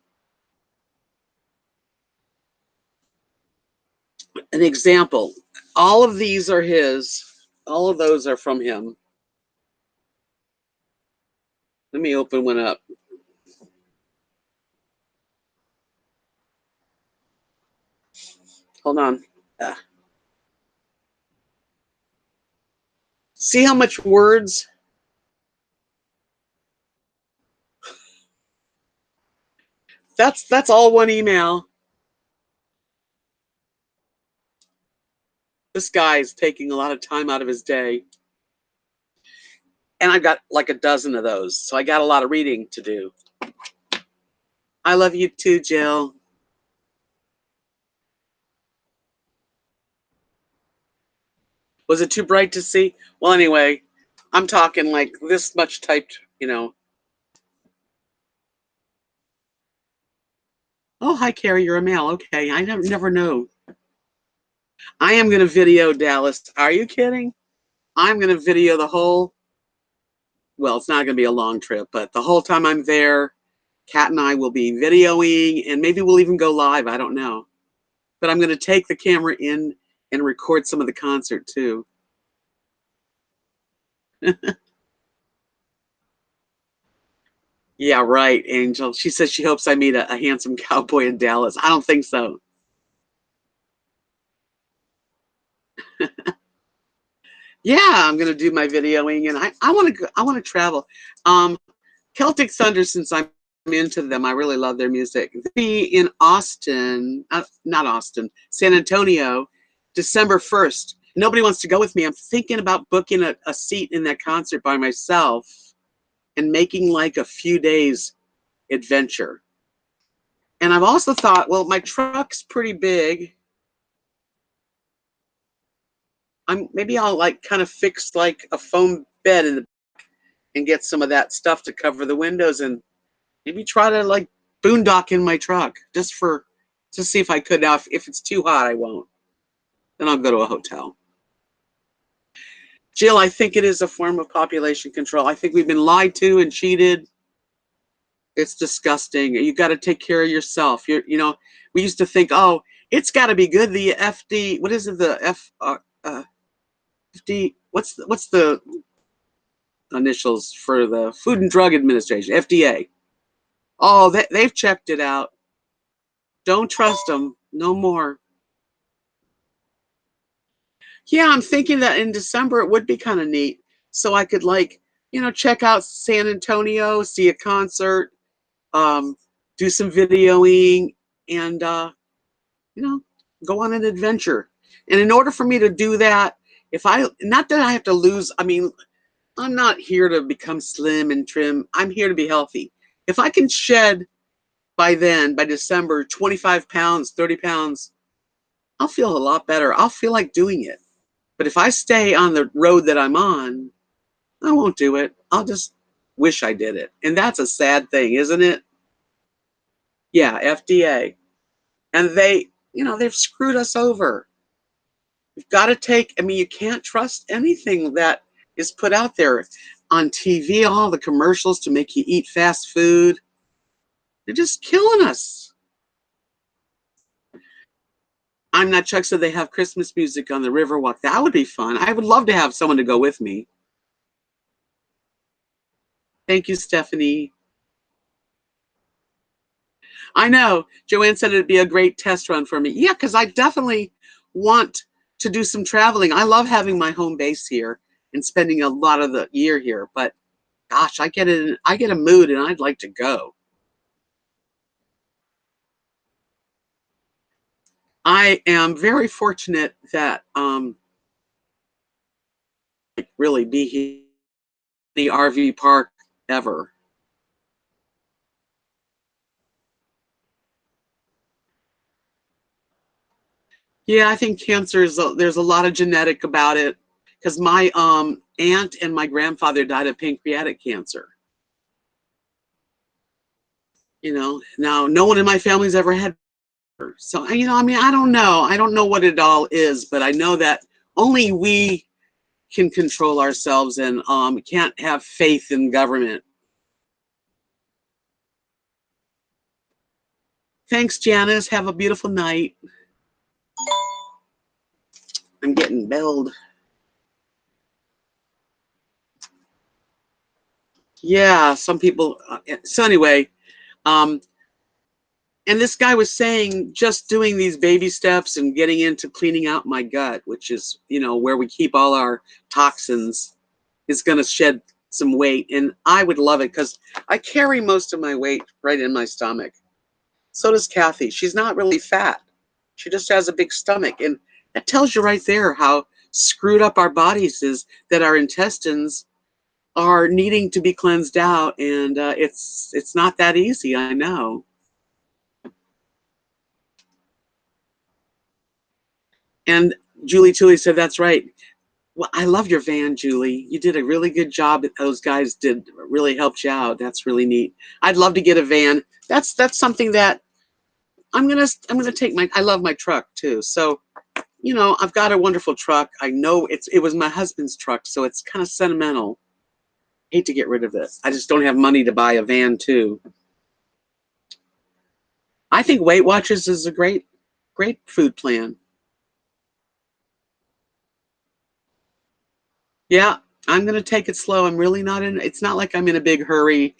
An example. All of these are his. All of those are from him. Let me open one up. Hold on. See how much words? That's all one email. This guy is taking a lot of time out of his day. And I've got like a dozen of those. So I got a lot of reading to do. I love you too, Jill. Was it too bright to see? Well, anyway, I'm talking like this much typed, Oh, hi, Carrie, you're a male. Okay, I never know. I am going to video Dallas. Are you kidding? I'm going to video the whole, well, it's not going to be a long trip, but the whole time I'm there, Kat and I will be videoing, and maybe we'll even go live. I don't know. But I'm going to take the camera in and record some of the concert too. Yeah, right, Angel. She says she hopes I meet a handsome cowboy in Dallas. I don't think so. Yeah, I'm gonna do my videoing, and I want to I want to travel. Celtic Thunder, since I'm into them, I really love their music. They'll be in Austin, not Austin, San Antonio, December 1st. Nobody wants to go with me. I'm thinking about booking a seat in that concert by myself and making like a few days adventure. And I've also thought, well, my truck's pretty big. Maybe I'll like kind of fix like a foam bed and get some of that stuff to cover the windows and maybe try to like boondock in my truck just to see if I could. Now, if it's too hot, I won't. Then I'll go to a hotel. Jill, I think it is a form of population control. I think we've been lied to and cheated. It's disgusting. You got to take care of yourself. We used to think, oh, it's got to be good. The FD, what is it? The FD, what's the initials for the Food and Drug Administration, FDA? Oh, they've checked it out. Don't trust them no more. Yeah, I'm thinking that in December it would be kind of neat. So I could like, check out San Antonio, see a concert, um, do some videoing, and you know, go on an adventure. And in order for me to do that, not that I have to lose, I mean, I'm not here to become slim and trim. I'm here to be healthy. If I can shed by December, 25 pounds, 30 pounds, I'll feel a lot better. I'll feel like doing it. But if I stay on the road that I'm on, I won't do it. I'll just wish I did it. And that's a sad thing, isn't it? Yeah, FDA. And they've screwed us over. You've got to you can't trust anything that is put out there on TV, all the commercials to make you eat fast food. They're just killing us. I'm Not Chuck said they have Christmas music on the Riverwalk. That would be fun. I would love to have someone to go with me. Thank you, Stephanie. I know. Joanne said it'd be a great test run for me. Yeah, because I definitely want to do some traveling. I love having my home base here and spending a lot of the year here. But gosh, I get a mood and I'd like to go. I am very fortunate that really be here in the RV park ever. Yeah, I think cancer there's a lot of genetic about it because my aunt and my grandfather died of pancreatic cancer. Now no one in my family's ever had. So I don't know. I don't know what it all is, but I know that only we can control ourselves and can't have faith in government. Thanks, Janice. Have a beautiful night. I'm getting belled. Yeah, some people. So anyway, um, and this guy was saying just doing these baby steps and getting into cleaning out my gut, which is where we keep all our toxins, is going to shed some weight, and I would love it because I carry most of my weight right in my stomach. So does Kathy. She's not really fat. She just has a big stomach, and that tells you right there how screwed up our bodies is, that our intestines are needing to be cleansed out, and it's not that easy. I know. And Julie Tully said that's right. Well, I love your van, Julie. You did a really good job. Those guys did really helped you out. That's really neat. I'd love to get a van. That's something that I'm gonna take I love my truck too. So, I've got a wonderful truck. I know it was my husband's truck, so it's kind of sentimental. Hate to get rid of this. I just don't have money to buy a van too. I think Weight Watchers is a great food plan. Yeah, I'm gonna take it slow. I'm really not in. It's not like I'm in a big hurry.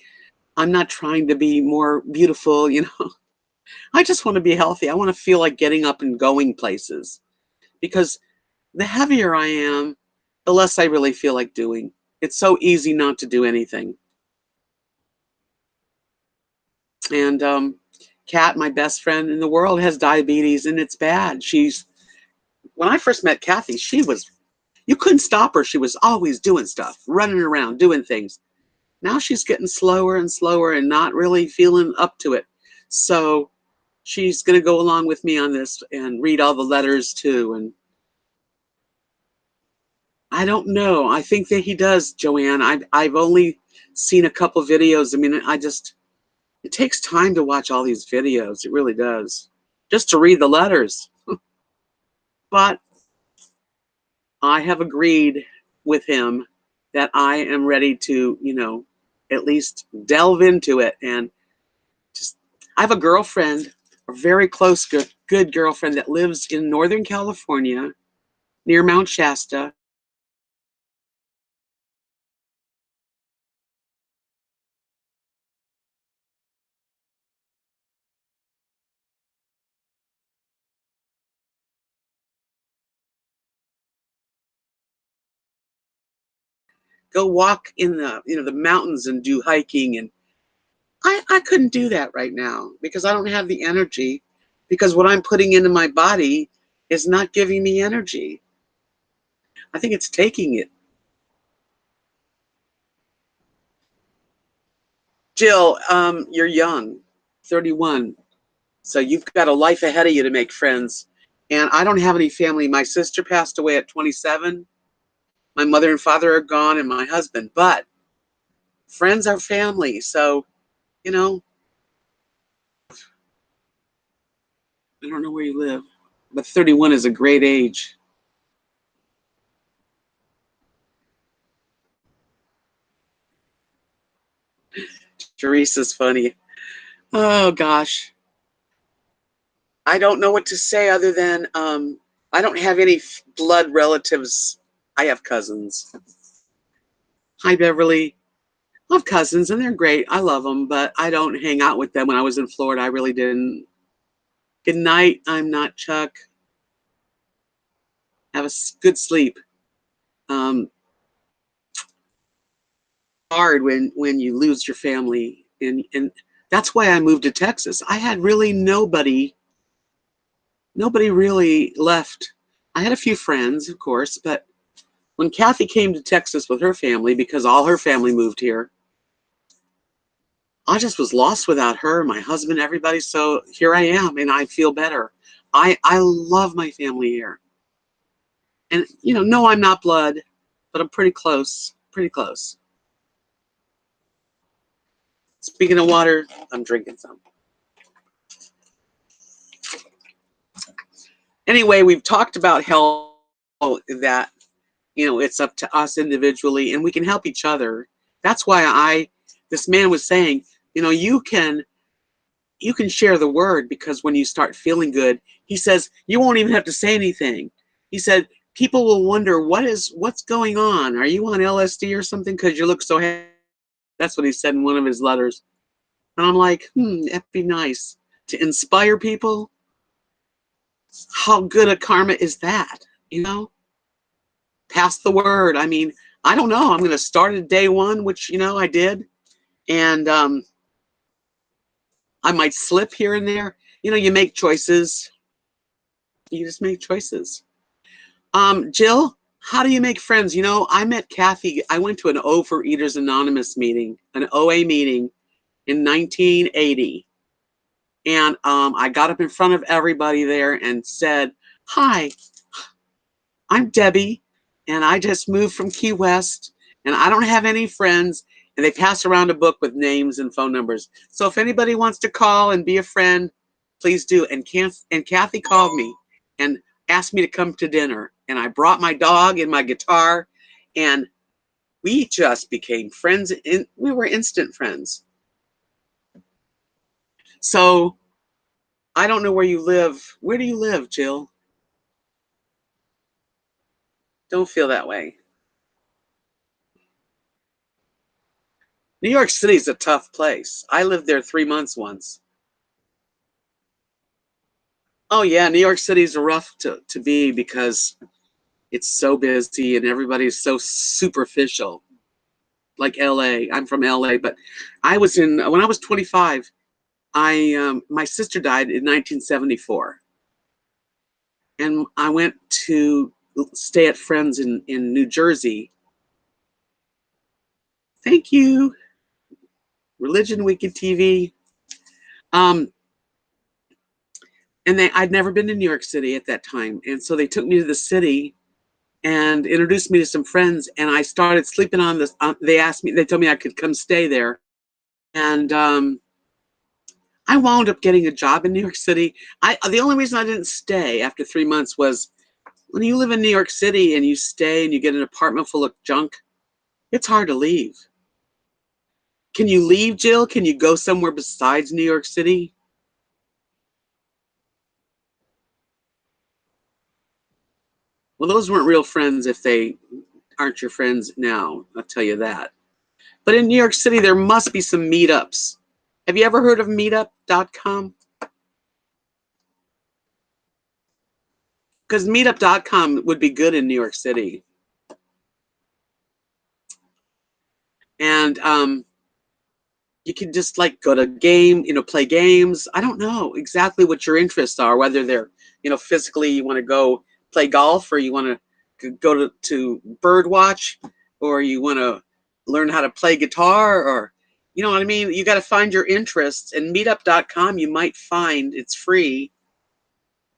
I'm not trying to be more beautiful. I just want to be healthy. I want to feel like getting up and going places because the heavier I am, the less I really feel like doing. It's so easy not to do anything. And Kat, my best friend in the world, has diabetes and it's bad. When I first met Kathy, you couldn't stop her. She was always doing stuff, running around, doing things. Now she's getting slower and slower and not really feeling up to it. So she's going to go along with me on this and read all the letters too. And I don't know. I think that he does, Joanne. I've only seen a couple videos. I mean, it takes time to watch all these videos. It really does. Just to read the letters. But I have agreed with him that I am ready to, at least delve into it. And just, I have a girlfriend, a very close, good girlfriend that lives in Northern California near Mount Shasta. Go walk in the mountains and do hiking. And I couldn't do that right now because I don't have the energy because what I'm putting into my body is not giving me energy. I think it's taking it. Jill, you're young, 31. So you've got a life ahead of you to make friends. And I don't have any family. My sister passed away at 27. My mother and father are gone and my husband, but friends are family. So, you know, I don't know where you live, but 31 is a great age. Teresa's funny. Oh gosh. I don't know what to say other than I don't have any blood relatives. I have cousins. Hi, Beverly. I have cousins and they're great. I love them, but I don't hang out with them. When I was in Florida, I really didn't. Good night. I'm not Chuck. Have a good sleep. Um, hard when you lose your family, and that's why I moved to Texas. I had really nobody really left. I had a few friends, of course, but when Kathy came to Texas with her family, because all her family moved here, I just was lost without her, my husband, everybody. So here I am, and I feel better. I love my family here, and no, I'm not blood, but I'm pretty close. Pretty close. Speaking of water, I'm drinking some. Anyway, we've talked about health, that it's up to us individually and we can help each other. That's why this man was saying, you can share the word, because when you start feeling good, he says you won't even have to say anything. He said people will wonder what's going on. Are you on LSD or something, because you look so happy? That's what he said in one of his letters. And I'm like, that'd be nice to inspire people. How good a karma is that? Pass the word. I mean, I don't know. I'm going to start at day one, which I did, and I might slip here and there. You make choices. You just make choices. Jill, how do you make friends? I met Kathy. I went to an Overeaters Anonymous meeting, an OA meeting in 1980, and I got up in front of everybody there and said, "Hi, I'm Debbie, and I just moved from Key West, and I don't have any friends." And they pass around a book with names and phone numbers. So if anybody wants to call and be a friend, please do. And Kathy called me and asked me to come to dinner. And I brought my dog and my guitar, and we just became friends. We were instant friends. So I don't know where you live. Where do you live, Jill? Don't feel that way. New York City's a tough place. I lived there 3 months once. Oh yeah, New York City's rough to be because it's so busy and everybody's so superficial. Like LA. I'm from LA, but I was in when I was 25. I my sister died in 1974, and I went to stay at friends in New Jersey. Thank you, Religion Wicked TV. Um, and I'd never been to New York City at that time, and so they took me to the city and introduced me to some friends, and I started sleeping on this. They told me I could come stay there, and I wound up getting a job in New York City. The only reason I didn't stay after 3 months was when you live in New York City and you stay and you get an apartment full of junk, it's hard to leave. Can you leave, Jill? Can you go somewhere besides New York City? Well, those weren't real friends if they aren't your friends now, I'll tell you that. But in New York City, there must be some meetups. Have you ever heard of meetup.com? Because meetup.com would be good in New York City. And you can just like go to game, play games. I don't know exactly what your interests are, whether they're, physically you want to go play golf or you want to go to bird watch or you want to learn how to play guitar or, you know what I mean? You got to find your interests, and meetup.com, you might find it's free,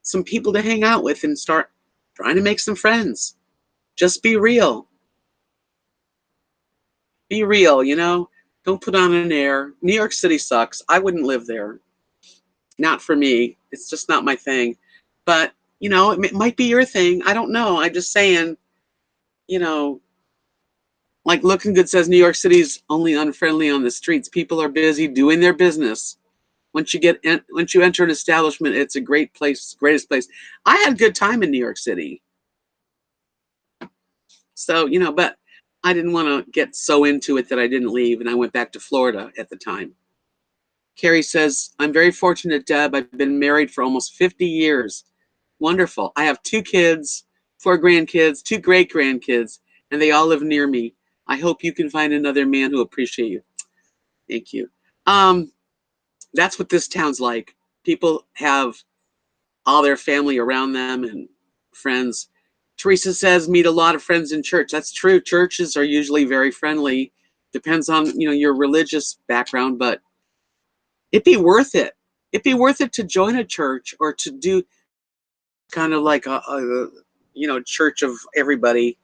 some people to hang out with and start trying to make some friends. Just be real. Be real, Don't put on an air. New York City sucks. I wouldn't live there. Not for me. It's just not my thing. But, it might be your thing. I don't know. I'm just saying, you know, like Looking Good says, New York City's only unfriendly on the streets. People are busy doing their business. Once you enter an establishment, it's a great place, greatest place. I had a good time in New York City. So, but I didn't want to get so into it that I didn't leave, and I went back to Florida at the time. Carrie says, I'm very fortunate, Deb. I've been married for almost 50 years. Wonderful. I have 2 kids, 4 grandkids, 2 great grandkids, and they all live near me. I hope you can find another man who appreciates you. Thank you. That's what this town's like. People have all their family around them and friends. Teresa says, meet a lot of friends in church. That's true. Churches are usually very friendly. Depends on, your religious background, but it'd be worth it. It'd be worth it to join a church or to do kind of like a church of everybody.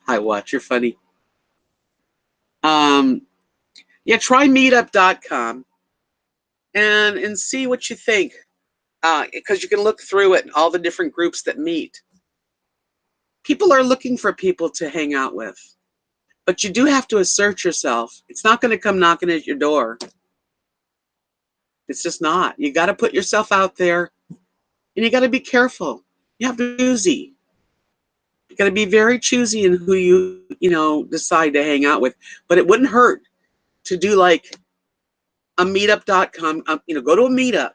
I watch. You're funny. Um, yeah, try meetup.com and see what you think. Because you can look through it and all the different groups that meet. People are looking for people to hang out with. But you do have to assert yourself. It's not going to come knocking at your door. It's just not. You got to put yourself out there, and you got to be careful. You have to be choosy. You got to be very choosy in who you decide to hang out with. But it wouldn't hurt to do like a meetup.com. Go to a meetup,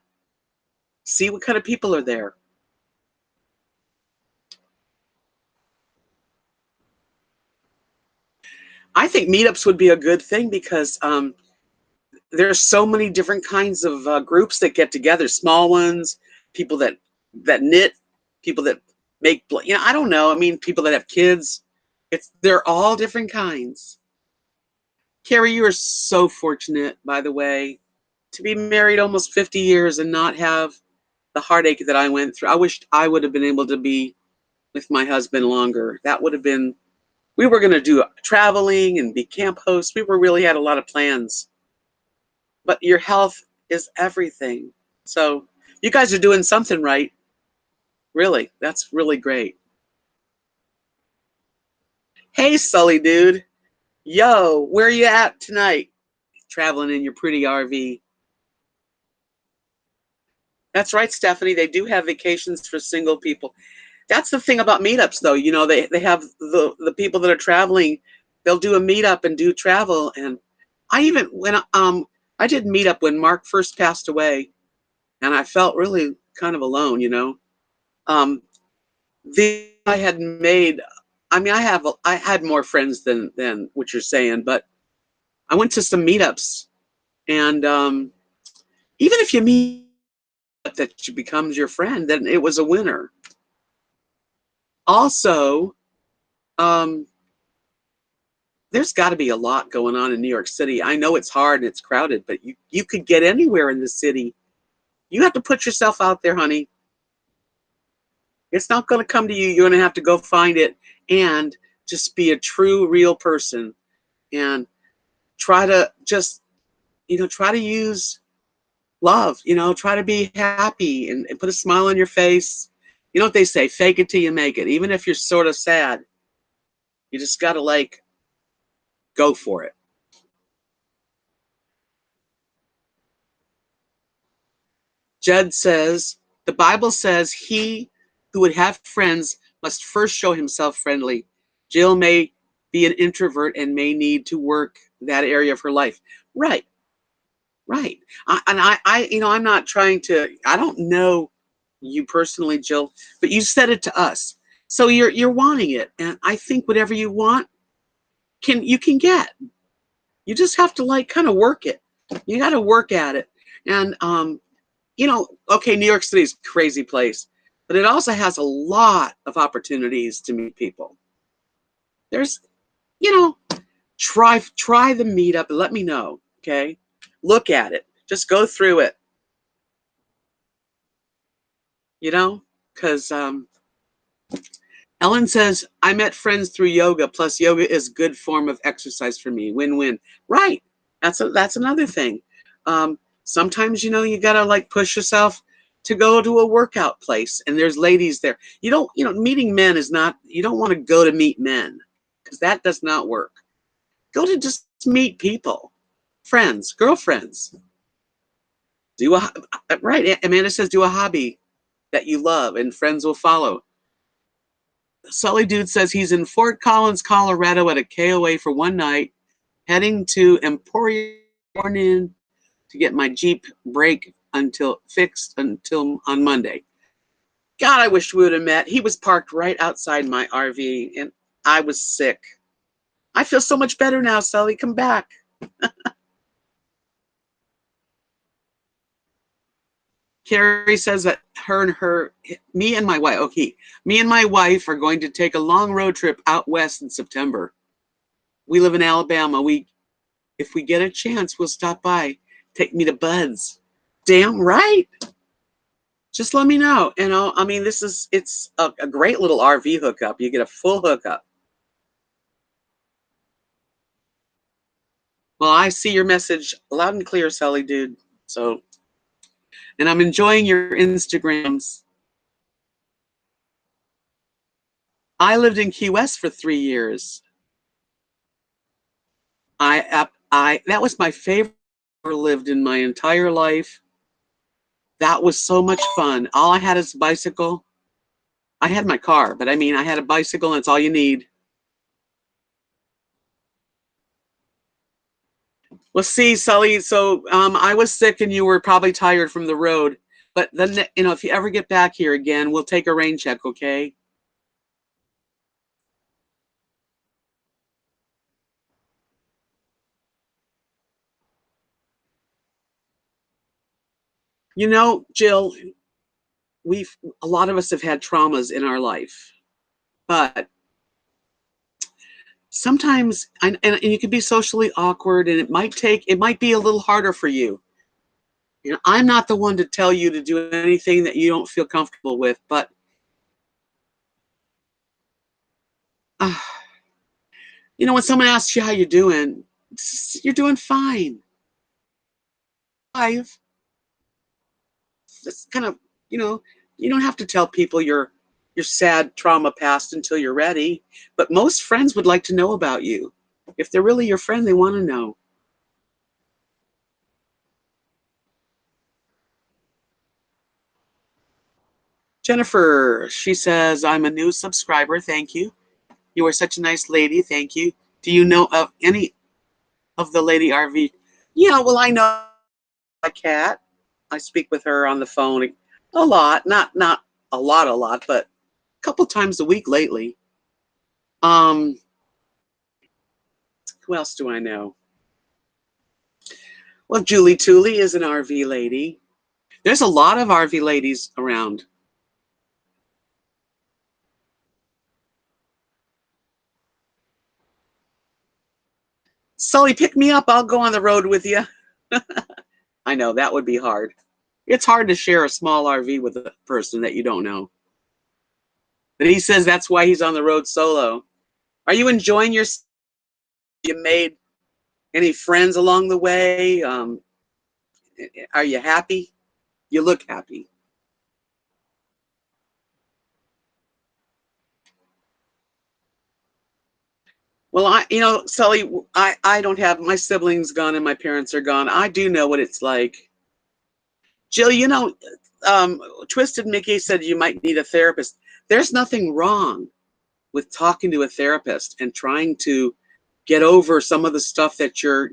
see what kind of people are there. I think meetups would be a good thing because there's so many different kinds of groups that get together. Small ones, people that knit, people that make. I don't know. I mean, people that have kids. They're all different kinds. Carrie, you are so fortunate, by the way, to be married almost 50 years and not have the heartache that I went through. I wished I would have been able to be with my husband longer. That would have been. We were going to do traveling and be camp hosts. We really had a lot of plans. But your health is everything. So you guys are doing something right. Really, that's really great. Hey, Sully dude. Yo, where are you at tonight? Traveling in your pretty RV. That's right, Stephanie. They do have vacations for single people. That's the thing about meetups, though. You know, they have the people that are traveling. They'll do a meetup and do travel. And I even when I did meetup when Mark first passed away, and I felt really kind of alone. You know, the I had made. I mean, I had more friends than what you're saying, but I went to some meetups, and even if you meet that becomes your friend, then it was a winner. Also, um, there's got to be a lot going on in New York City. I know it's hard and it's crowded, but you could get anywhere in the city. You have to put yourself out there, honey. It's not going to come to you. You're going to have to go find it and just be a true, real person and try to just, try to use love, try to be happy and put a smile on your face. You know what they say, fake it till you make it. Even if you're sort of sad, you just got to go for it. Jed says, the Bible says he who would have friends must first show himself friendly. Jill may be an introvert and may need to work that area of her life. Right, right. I'm not trying to, I don't know you personally, Jill, but you said it to us. So you're wanting it. And I think whatever you want, you can get. You just have to kind of work it. You got to work at it. And okay, New York City is a crazy place, but it also has a lot of opportunities to meet people. There's, you know, try the meetup and let me know, okay? Look at it. Just go through it, because Ellen says, I met friends through yoga, plus yoga is good form of exercise for me. Win-win. Right. That's another thing. Sometimes, you got to push yourself to go to a workout place and there's ladies there. You don't, meeting men is not, you don't want to go to meet men because that does not work. Go to just meet people, friends, girlfriends. Right. Amanda says, do a hobby that you love and friends will follow. Sully Dude says he's in Fort Collins, Colorado at a KOA for one night, heading to Emporia morning to get my Jeep brake fixed until on Monday. God, I wish we would have met. He was parked right outside my RV and I was sick. I feel so much better now, Sully. Come back. Carrie says that me and my wife are going to take a long road trip out west in September. We live in Alabama. If we get a chance, we'll stop by. Take me to Bud's. Damn right. Just let me know. I mean, it's a great little RV hookup. You get a full hookup. Well, I see your message loud and clear, Sally Dude. So, and I'm enjoying your Instagrams. I lived in Key West for 3 years. That was my favorite I ever lived in my entire life. That was so much fun. All I had is a bicycle. I had my car, but I mean, I had a bicycle and it's all you need. Well, see, Sully, so I was sick and you were probably tired from the road. But then, if you ever get back here again, we'll take a rain check, okay? Jill, a lot of us have had traumas in our life, but sometimes, and you can be socially awkward, and it might be a little harder for you. I'm not the one to tell you to do anything that you don't feel comfortable with, but uh, when someone asks you how you're doing, you're doing fine. It's kind of, you don't have to tell people your sad trauma past until you're ready. But most friends would like to know about you. If they're really your friend, they want to know. Jennifer, she says, I'm a new subscriber. Thank you. You are such a nice lady. Thank you. Do you know of any of the Lady RV? Yeah, well, I know my cat. I speak with her on the phone a lot. Not a lot, but a couple times a week lately. Who else do I know? Well, Julie Tooley is an RV lady. There's a lot of RV ladies around. Sully, pick me up. I'll go on the road with you. I know that would be hard. It's hard to share a small RV with a person that you don't know. But he says that's why he's on the road solo. Are you enjoying your? You made any friends along the way? Are you happy? You look happy. Well, Sully, I don't have my siblings gone and my parents are gone. I do know what it's like. Jill, Twisted Mickey said you might need a therapist. There's nothing wrong with talking to a therapist and trying to get over some of the stuff that you're,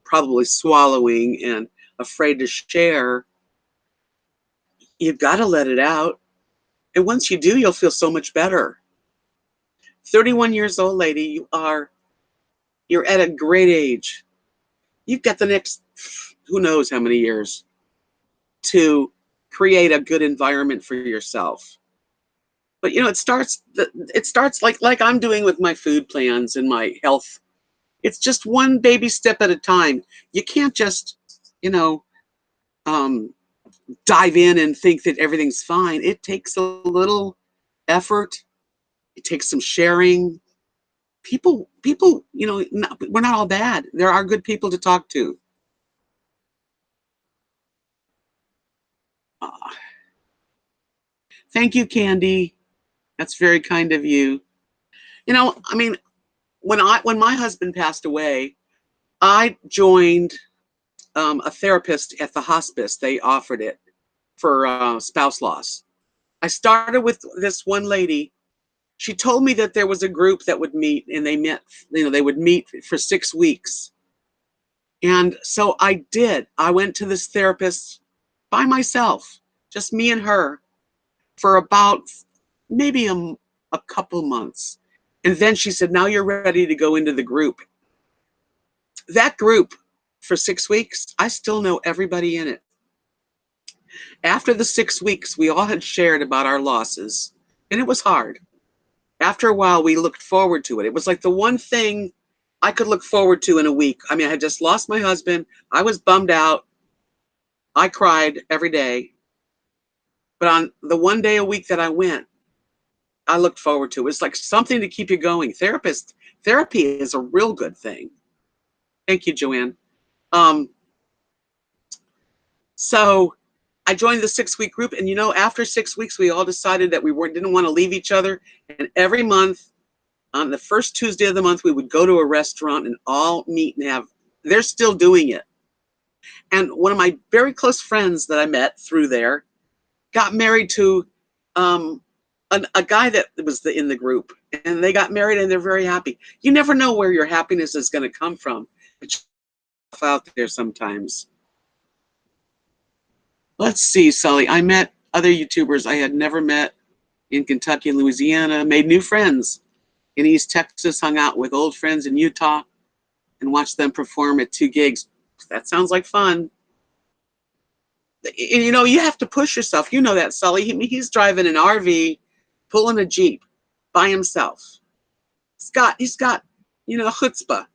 probably swallowing and afraid to share. You've got to let it out. And once you do, you'll feel so much better. 31 years old, lady, you're at a great age. You've got the next, who knows how many years to create a good environment for yourself. But it starts like I'm doing with my food plans and my health. It's just one baby step at a time. You can't just, you know, um, dive in and think that everything's fine. It takes a little effort. It takes some sharing. People, we're not all bad. There are good people to talk to. Uh, Thank you, Candy. That's very kind of you. I mean, when my husband passed away, I joined a therapist at the hospice. They offered it for spouse loss. I started with this one lady. She told me that there was a group that would meet, and they would meet for 6 weeks. And so I did. I went to this therapist by myself, just me and her, for about maybe a couple months. And then she said, now you're ready to go into the group. That group for 6 weeks, I still know everybody in it. After the 6 weeks, we all had shared about our losses, and it was hard. After a while, we looked forward to it. It was like the one thing I could look forward to in a week. I mean, I had just lost my husband. I was bummed out. I cried every day. But on the one day a week that I went, I looked forward to it. It's like something to keep you going. Therapy is a real good thing. Thank you, Joanne. Um, so I joined the 6 week group, and after 6 weeks, we all decided that didn't want to leave each other. And every month, on the first Tuesday of the month, we would go to a restaurant and all meet and have. They're still doing it. And one of my very close friends that I met through there got married to a guy that was in the group, and they got married, and they're very happy. You never know where your happiness is going to come from. It's out there sometimes. Let's see, Sully. I met other YouTubers I had never met in Kentucky and Louisiana, made new friends in East Texas, hung out with old friends in Utah, and watched them perform at 2 gigs. That sounds like fun. You have to push yourself. You know that, Sully. He's driving an RV, pulling a Jeep by himself. He's got chutzpah.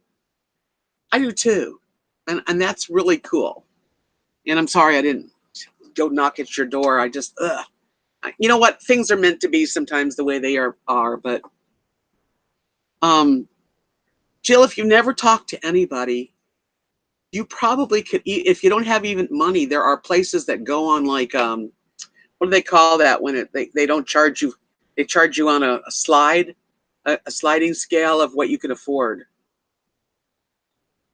I do too. And that's really cool. And I'm sorry I didn't go knock at your door. I just, you know what? Things are meant to be sometimes the way they are. But, Jill, if you've never talked to anybody, you probably could, if you don't have even money, there are places that go on like, what do they call that when they don't charge you? They charge you on a slide, a sliding scale of what you can afford.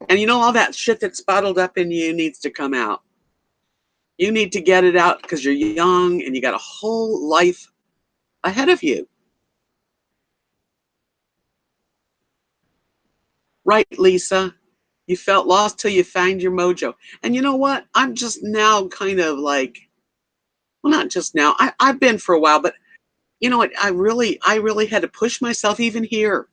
And all that shit that's bottled up in you needs to come out. You need to get it out because you're young and you got a whole life ahead of you. Right, Lisa? You felt lost till you find your mojo. And you know what? I'm just now kind of like, well, not just now. I've been for a while, but you know what? I really had to push myself even here.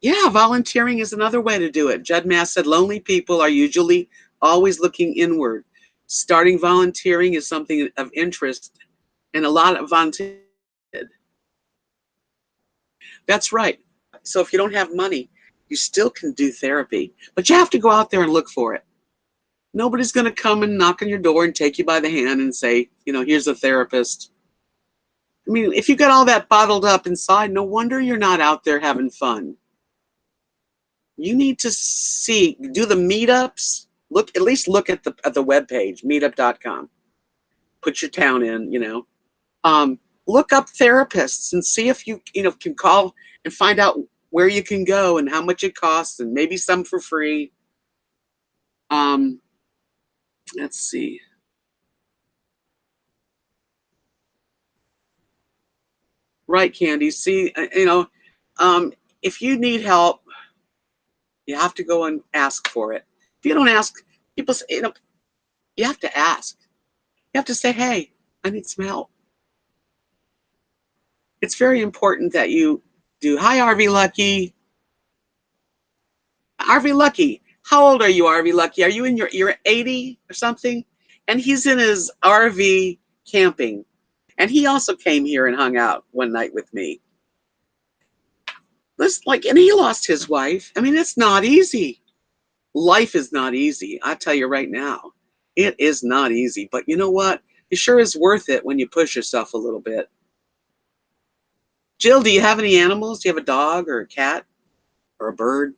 Yeah, volunteering is another way to do it. Judd Mass said lonely people are usually always looking inward. Starting volunteering is something of interest, and a lot of volunteers. That's right. So if you don't have money, you still can do therapy, but you have to go out there and look for it. Nobody's going to come and knock on your door and take you by the hand and say, here's a therapist. I mean, if you got all that bottled up inside, no wonder you're not out there having fun. You need to do the meetups. At least look at the webpage, meetup.com. Put your town in. Um, Look up therapists and see if you can call and find out where you can go and how much it costs, and maybe some for free. Um, let's see. Right, Candy. See, if you need help, you have to go and ask for it. If you don't ask, people say, you have to ask. You have to say, hey, I need some help. It's very important that you do. Hi, RV Lucky. RV Lucky. How old are you, RV Lucky? Are you you're 80 or something? And he's in his RV camping. And he also came here and hung out one night with me. And he lost his wife. I mean, it's not easy. Life is not easy. I tell you right now, it is not easy. But you know what? It sure is worth it when you push yourself a little bit. Jill, do you have any animals? Do you have a dog or a cat or a bird?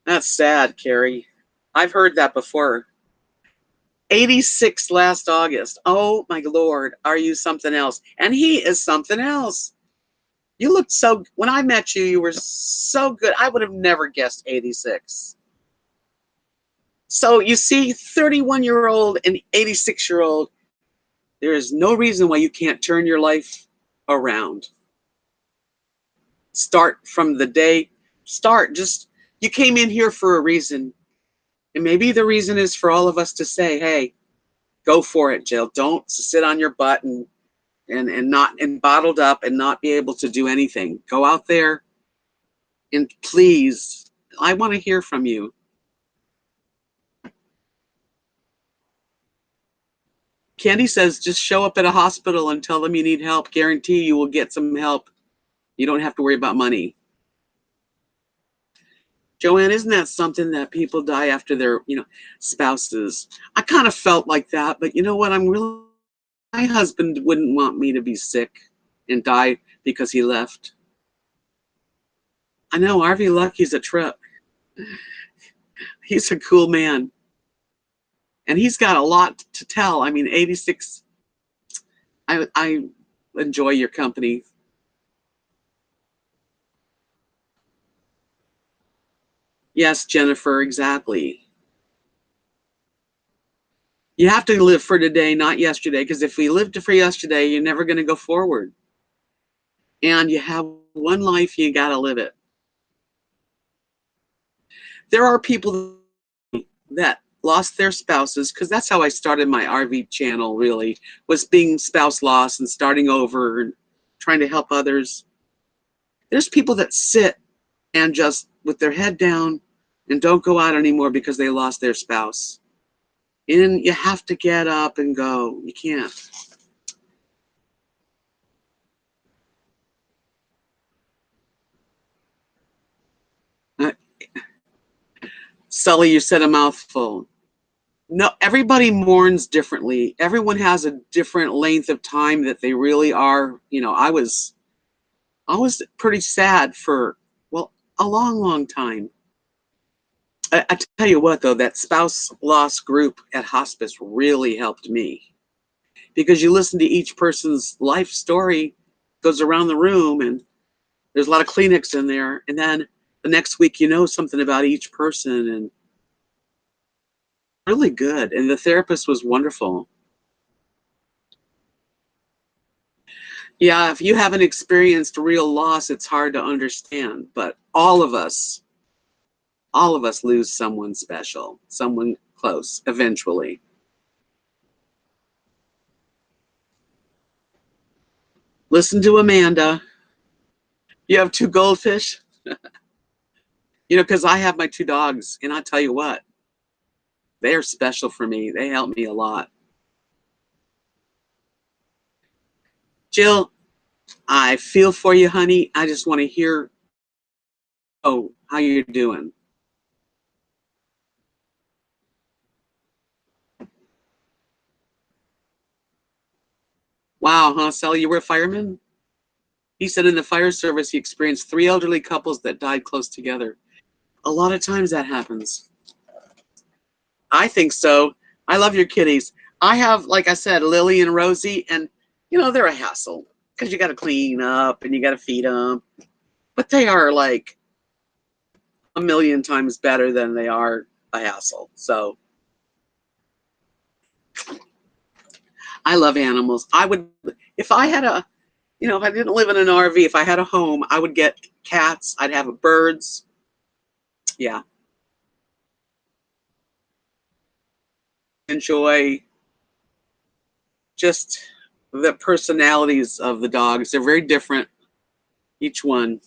That's sad, Carrie. I've heard that before. 86 last August. Oh my Lord, are you something else? And he is something else. You looked when I met you, you were so good. I would have never guessed 86. So you see, 31-year-old and 86-year-old, there is no reason why you can't turn your life around. Start from the day. You came in here for a reason. And maybe the reason is for all of us to say, hey, go for it, Jill. Don't sit on your butt and bottled up and not be able to do anything. Go out there and please, I want to hear from you. Candy says just show up at a hospital and tell them you need help. Guarantee you will get some help. You don't have to worry about money. Joanne, isn't that something that people die after their, spouses? I kind of felt like that, but you know what? My husband wouldn't want me to be sick and die because he left. I know RV Lucky's a trip. He's a cool man. And he's got a lot to tell. I mean, 86, I enjoy your company. Yes, Jennifer, exactly. You have to live for today, not yesterday, because if we lived for yesterday, you're never going to go forward. And you have one life, you got to live it. There are people that lost their spouses, because that's how I started my RV channel, really, was being spouse loss and starting over and trying to help others. There's people that sit and just with their head down and don't go out anymore because they lost their spouse. And you have to get up and go. You can't. Uh, Sully, you said a mouthful. No, everybody mourns differently. Everyone has a different length of time that they really are. I was pretty sad for, well, a long, long time. I tell you what, though, that spouse loss group at hospice really helped me. because you listen to each person's life story, goes around the room, and there's a lot of Kleenex in there. And then the next week, you know something about each person, and really good. And the therapist was wonderful. Yeah, if you haven't experienced real loss, it's hard to understand. But all of us lose someone special, someone close, eventually. Listen to Amanda. You have two goldfish? You know, because I have my two dogs, and I tell you what, they are special for me. They help me a lot. Jill, I feel for you, honey. I just want to hear, oh, how you're doing. Wow, huh, Sally, you were a fireman? He said in the fire service he experienced three elderly couples that died close together. A lot of times that happens. I think so. I love your kitties. I have, like I said, Lily and Rosie, and you know they're a hassle because you got to clean up and you got to feed them. But they are like a million times better than they are a hassle. So I love animals. I would, if I had a, you know, if I didn't live in an RV, if I had a home, I would get cats. I'd have birds. Yeah, enjoy just the personalities of the dogs. They're very different, each one.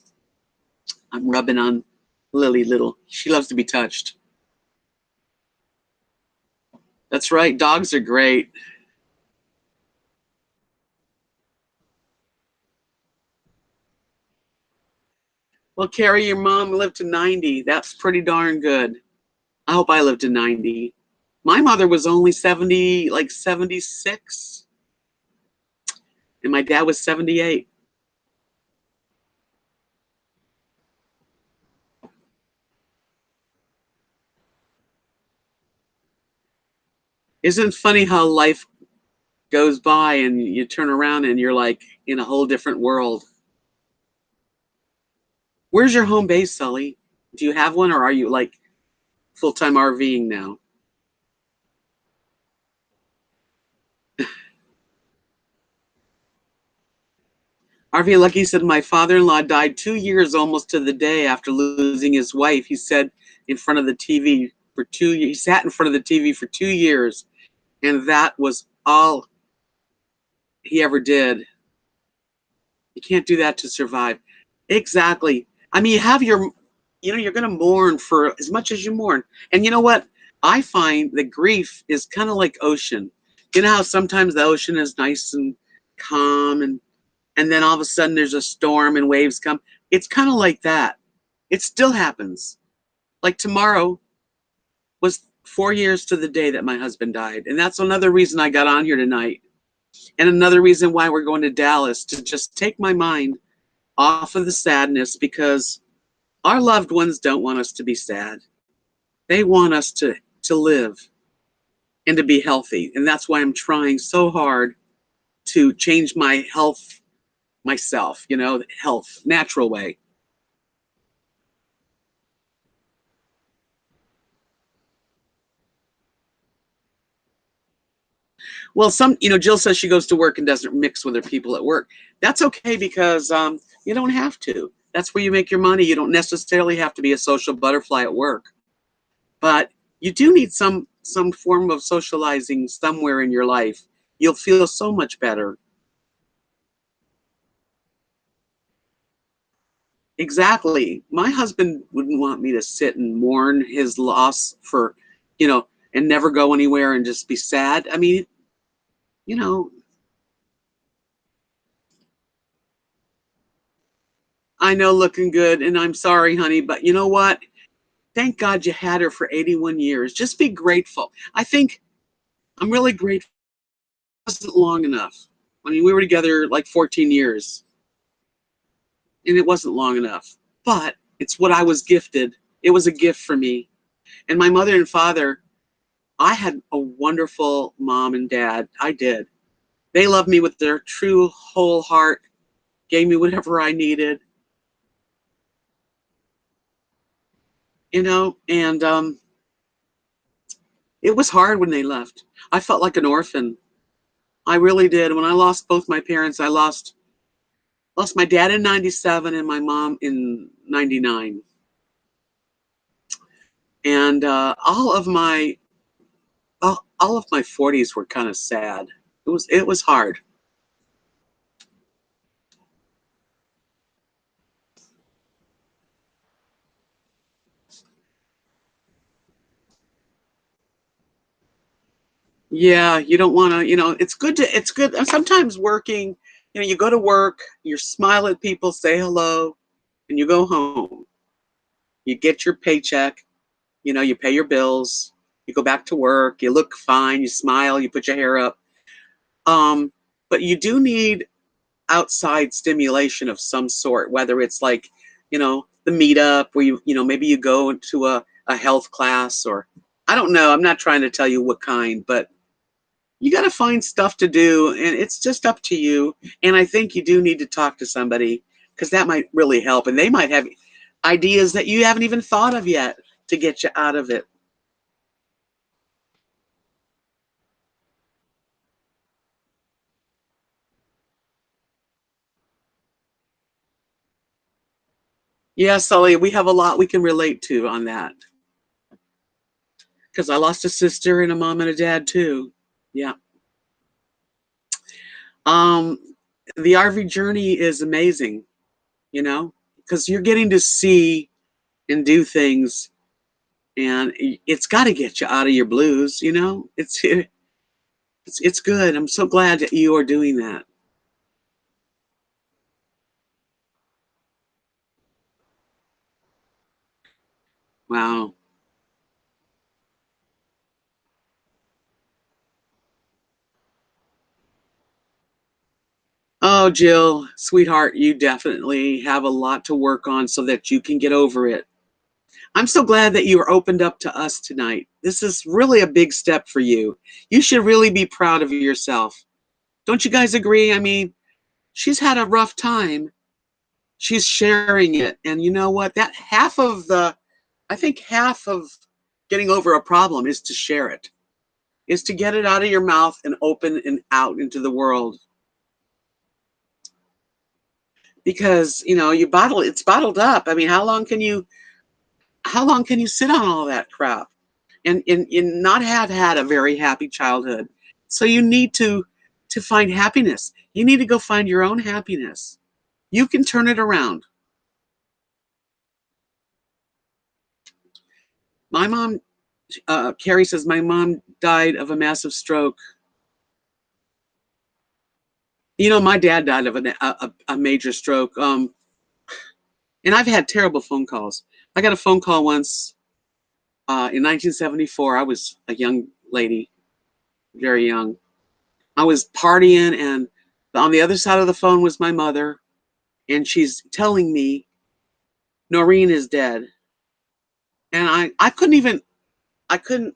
I'm rubbing on Lily little. She loves to be touched. That's right. Dogs are great. Well, Carrie, your mom lived to 90. That's pretty darn good. I hope I lived to 90. My mother was only 70, like 76, and my dad was 78. Isn't it funny how life goes by and you turn around and you're like in a whole different world? Where's your home base, Sully? Do you have one, or are you like full-time RVing now? RV Lucky said, my father-in-law died 2 years almost to the day after losing his wife. He said in front of the TV for 2 years. He sat in front of the TV for 2 years, and that was all he ever did. You can't do that to survive. Exactly. I mean, you have your, you know, you're going to mourn for as much as you mourn. And you know what? I find that grief is kind of like ocean. You know how sometimes the ocean is nice and calm, and then all of a sudden there's a storm and waves come. It's kind of like that. It still happens. Like tomorrow was 4 years to the day that my husband died. And that's another reason I got on here tonight. And another reason why we're going to Dallas, to just take my mind off of the sadness, because our loved ones don't want us to be sad. They want us to live and to be healthy. And that's why I'm trying so hard to change my health myself, you know, health, natural way. Well, some, you know, Jill says she goes to work and doesn't mix with her people at work. That's okay, because you don't have to. That's where you make your money. You don't necessarily have to be a social butterfly at work, but you do need some form of socializing somewhere in your life. You'll feel so much better. Exactly. My husband wouldn't want me to sit and mourn his loss for, you know, and never go anywhere and just be sad. I mean, you know, I know looking good, and I'm sorry, honey, but you know what? Thank God you had her for 81 years. Just be grateful. I think I'm really grateful. It wasn't long enough. I mean, we were together like 14 years, and it wasn't long enough. But it's what I was gifted. It was a gift for me. And my mother and father, I had a wonderful mom and dad. I did. They loved me with their true whole heart, gave me whatever I needed, and it was hard when they left. I felt like an orphan. I really did. When I lost both my parents, I lost my dad in 97 and my mom in 99. And all of my 40s were kind of sad. It was hard. Yeah, you don't want to, it's good. Sometimes working, you go to work, you smile at people, say hello, and you go home. You get your paycheck, you pay your bills, you go back to work, you look fine, you smile, you put your hair up. Um, but you do need outside stimulation of some sort, whether it's like, the meetup where maybe you go into a health class, or I don't know. I'm not trying to tell you what kind, but you got to find stuff to do, and it's just up to you. And I think you do need to talk to somebody, because that might really help, and they might have ideas that you haven't even thought of yet to get you out of it. Yeah, Sully, we have a lot we can relate to on that, because I lost a sister and a mom and a dad too. Yeah. Um, the RV journey is amazing, because you're getting to see and do things, and it's got to get you out of your blues. It's good. I'm so glad that you are doing that. Wow. Oh, Jill, sweetheart, you definitely have a lot to work on so that you can get over it. I'm so glad that you were opened up to us tonight. This is really a big step for you. You should really be proud of yourself. Don't you guys agree? I mean, she's had a rough time. She's sharing it. And you know what? I think half of getting over a problem is to share it, is to get it out of your mouth and open and out into the world. Because, it's bottled up. I mean, how long can you sit on all that crap and not have had a very happy childhood? So you need to find happiness. You need to go find your own happiness. You can turn it around. My mom, Carrie says, my mom died of a massive stroke. My dad died of a major stroke. And I've had terrible phone calls. I got a phone call once in 1974. I was a young lady, very young. I was partying, and on the other side of the phone was my mother, and she's telling me Noreen is dead. And I couldn't, I couldn't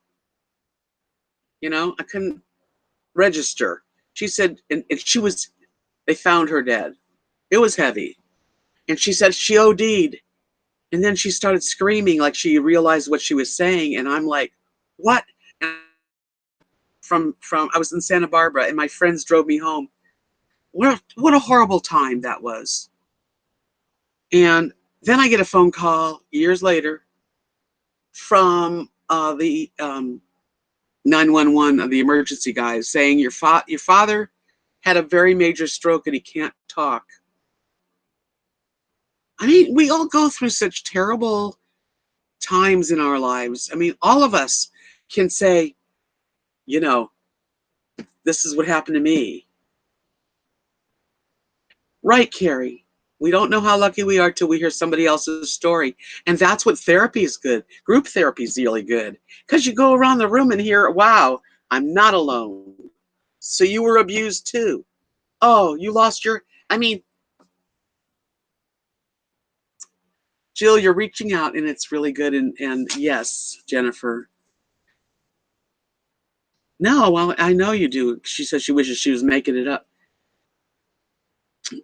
register. She said, and they found her dead. It was heavy. And she said she OD'd. And then she started screaming like she realized what she was saying. And I'm like, what? And from I was in Santa Barbara, and my friends drove me home. What a horrible time that was. And then I get a phone call years later from the 911 of the emergency guys saying your father had a very major stroke and he can't talk. I mean, we all go through such terrible times in our lives. I mean, all of us can say, you know, this is what happened to me. Right, Carrie? We don't know how lucky we are till we hear somebody else's story. And that's what therapy is good. Group therapy is really good, because you go around the room and hear, wow, I'm not alone. So you were abused too. Oh, you lost I mean, Jill, you're reaching out, and it's really good. And yes, Jennifer, No, well, I know you do. She says she wishes she was making it up.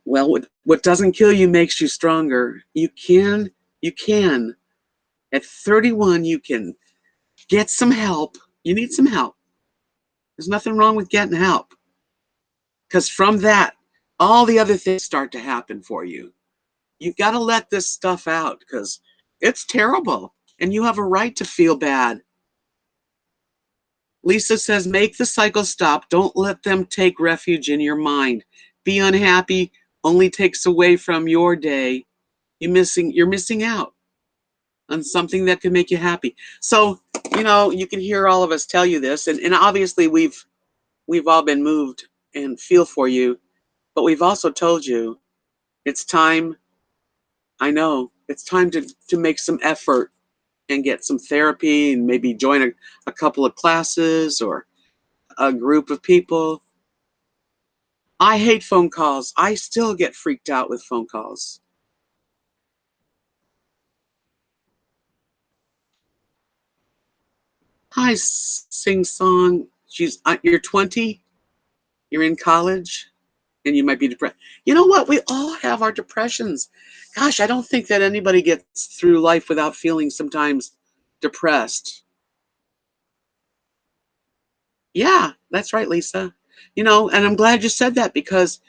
Well, what doesn't kill you makes you stronger. You can. At 31, you can get some help. You need some help. There's nothing wrong with getting help. Because from that, all the other things start to happen for you. You've got to let this stuff out because it's terrible. And you have a right to feel bad. Lisa says, make the cycle stop. Don't let them take refuge in your mind. Be unhappy only takes away from your day. You're missing out on something that can make you happy. So, you can hear all of us tell you this, and obviously we've all been moved and feel for you, but we've also told you it's time. I know it's time to make some effort and get some therapy and maybe join a couple of classes or a group of people. I hate phone calls. I still get freaked out with phone calls. Hi, Sing Song. You're 20. You're in college, and you might be depressed. You know what? We all have our depressions. Gosh, I don't think that anybody gets through life without feeling sometimes depressed. Yeah, that's right, Lisa. And I'm glad you said that because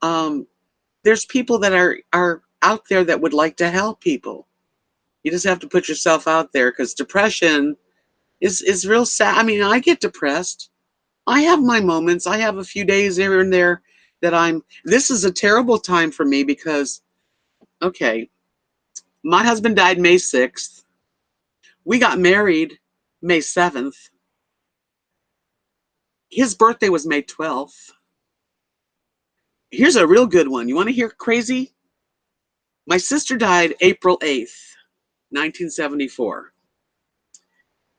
um, there's people that are out there that would like to help people. You just have to put yourself out there because depression is real sad. I mean, I get depressed. I have my moments. I have a few days here and there that this is a terrible time for me because, okay, my husband died May 6th. We got married May 7th. His birthday was May 12th. Here's a real good one. You want to hear crazy? My sister died April 8th, 1974.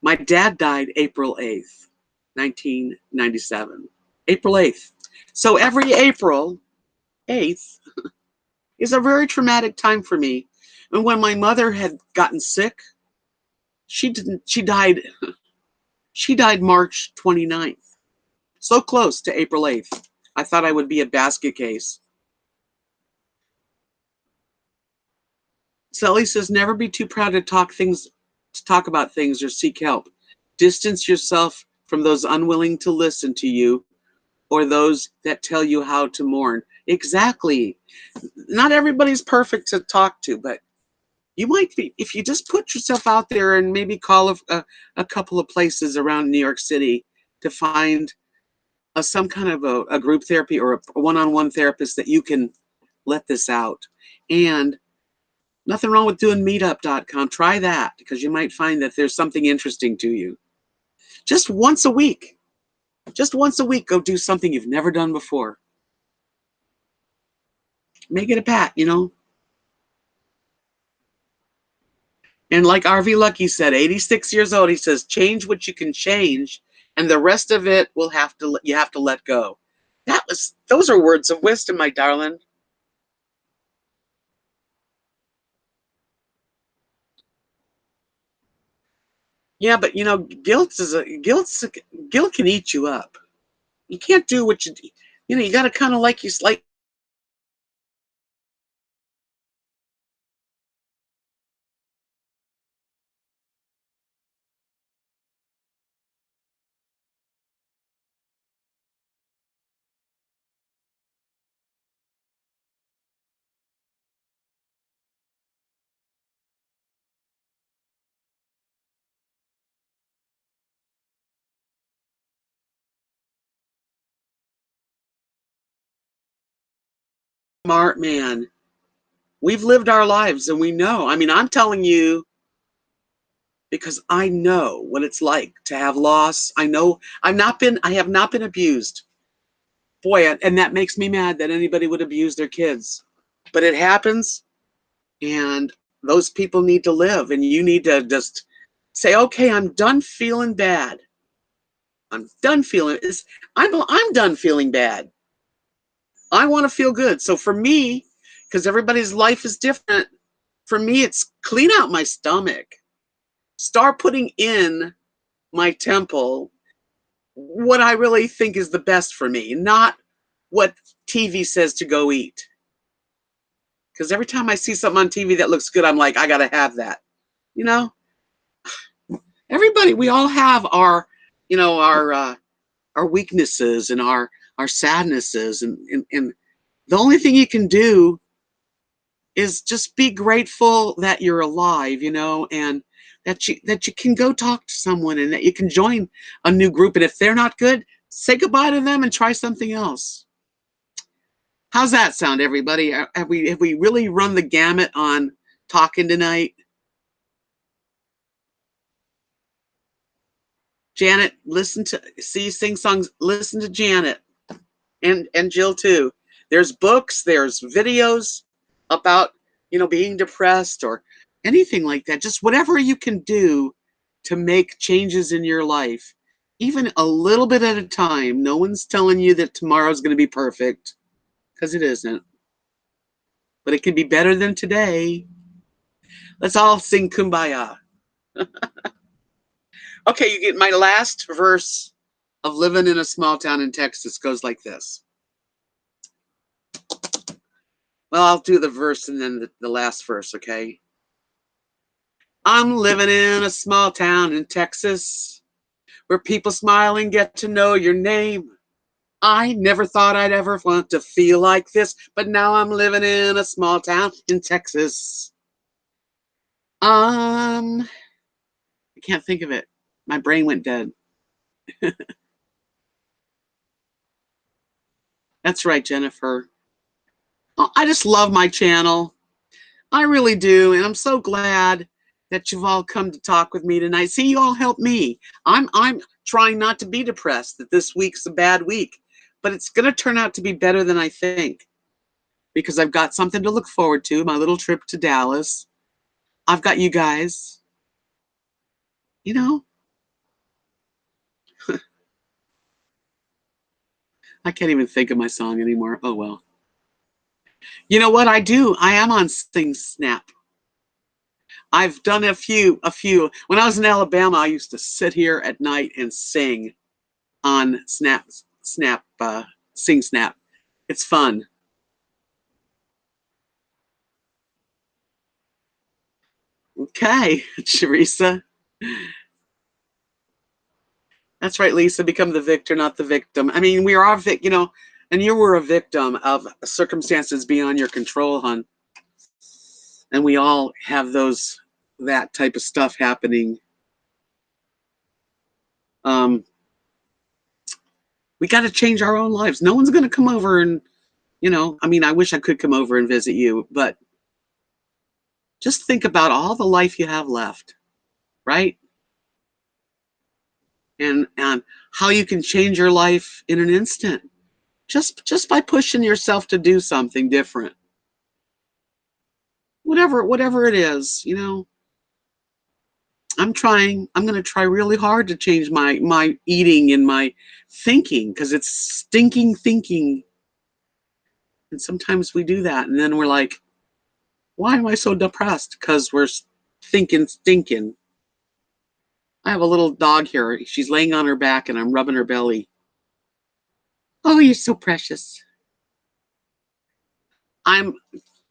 My dad died April 8th, 1997. April 8th. So every April 8th is a very traumatic time for me. And when my mother had gotten sick, she died March 29th. So close to April 8th. I thought I would be a basket case. Sally says, never be too proud to talk about things or seek help. Distance yourself from those unwilling to listen to you or those that tell you how to mourn. Exactly. Not everybody's perfect to talk to, but you might be, if you just put yourself out there and maybe call a couple of places around New York City to find some kind of a group therapy or a one-on-one therapist that you can let this out. And nothing wrong with doing meetup.com. Try that because you might find that there's something interesting to you. Just once a week. Just once a week, go do something you've never done before. Make it a pat. And like RV Lucky said, 86 years old, he says, change what you can change, and the rest of it you have to let go. Those are words of wisdom, my darling. Yeah, but guilt can eat you up. You can't do what you got to kind of like smart man. We've lived our lives and we know. I mean, I'm telling you because I know what it's like to have loss. I have not been abused. Boy, and that makes me mad that anybody would abuse their kids. But it happens, and those people need to live, and you need to just say, okay, I'm done feeling bad. I'm done feeling I'm done feeling bad. I want to feel good. So for me, because everybody's life is different, for me it's clean out my stomach. Start putting in my temple what I really think is the best for me, not what TV says to go eat. Because every time I see something on TV that looks good, I'm like, I gotta have that. You know, everybody, we all have our, you know, our weaknesses and our sadnesses, and the only thing you can do is just be grateful that you're alive, you know, and that you can go talk to someone and that you can join a new group. And if they're not good, say goodbye to them and try something else. How's that sound, everybody? Have we really run the gamut on talking tonight? Janet, listen to see sing songs. Listen to Janet and Jill too. There's books, there's videos about, you know, being depressed or anything like that. Just whatever you can do to make changes in your life, even a little bit at a time. No one's telling you that tomorrow's going to be perfect, because it isn't, but it can be better than today. Let's all sing Kumbaya. Okay, you get my last verse of Living in a Small Town in Texas goes like this. Well, I'll do the verse and then the last verse, okay? I'm living in a small town in Texas where people smile and get to know your name. I never thought I'd ever want to feel like this, but now I'm living in a small town in Texas. I can't think of it. My brain went dead. That's right, Jennifer. Oh, I just love my channel. I really do, and I'm so glad that you've all come to talk with me tonight. See, you all help me. I'm trying not to be depressed that this week's a bad week, but it's going to turn out to be better than I think, because I've got something to look forward to, my little trip to Dallas. I've got you guys. You know, I can't even think of my song anymore. Oh well. You know what I do? I am on Sing Snap. I've done a few. When I was in Alabama, I used to sit here at night and sing on Sing Snap. It's fun. Okay, Charissa. That's right, Lisa. Become the victor, not the victim. I mean, we are all you know, and you were a victim of circumstances beyond your control, hon. And we all have that type of stuff happening. Um, we got to change our own lives. No one's going to come over and, you know, I mean, I wish I could come over and visit you, but just think about all the life you have left, right? And how you can change your life in an instant, just by pushing yourself to do something different, whatever it is, you know. I'm going to try really hard to change my eating and my thinking, because it's stinking thinking, and sometimes we do that and then we're like, why am I so depressed? Because we're thinking stinking. I have a little dog here. She's laying on her back and I'm rubbing her belly. Oh, you're so precious. I'm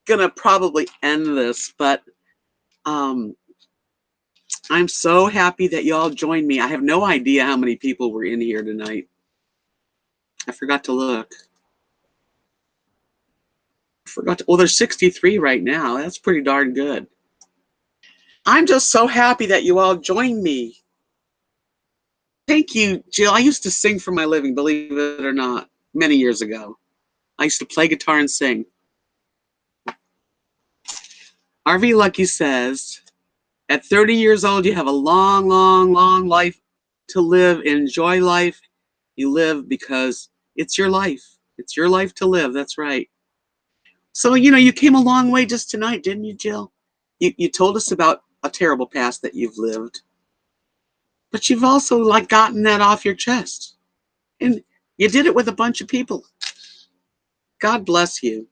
gonna probably end this, but um, I'm so happy that y'all joined me. I have no idea how many people were in here tonight. I forgot to look. Well, there's 63 right now. That's pretty darn good. I'm just so happy that you all joined me. Thank you, Jill. I used to sing for my living, believe it or not, many years ago. I used to play guitar and sing. RV Lucky says, at 30 years old, you have a long, long, long life to live. Enjoy life. You live because it's your life. It's your life to live. That's right. So, you know, you came a long way just tonight, didn't you, Jill? You told us about a terrible past that you've lived, but you've also like gotten that off your chest. And you did it with a bunch of people. God bless you.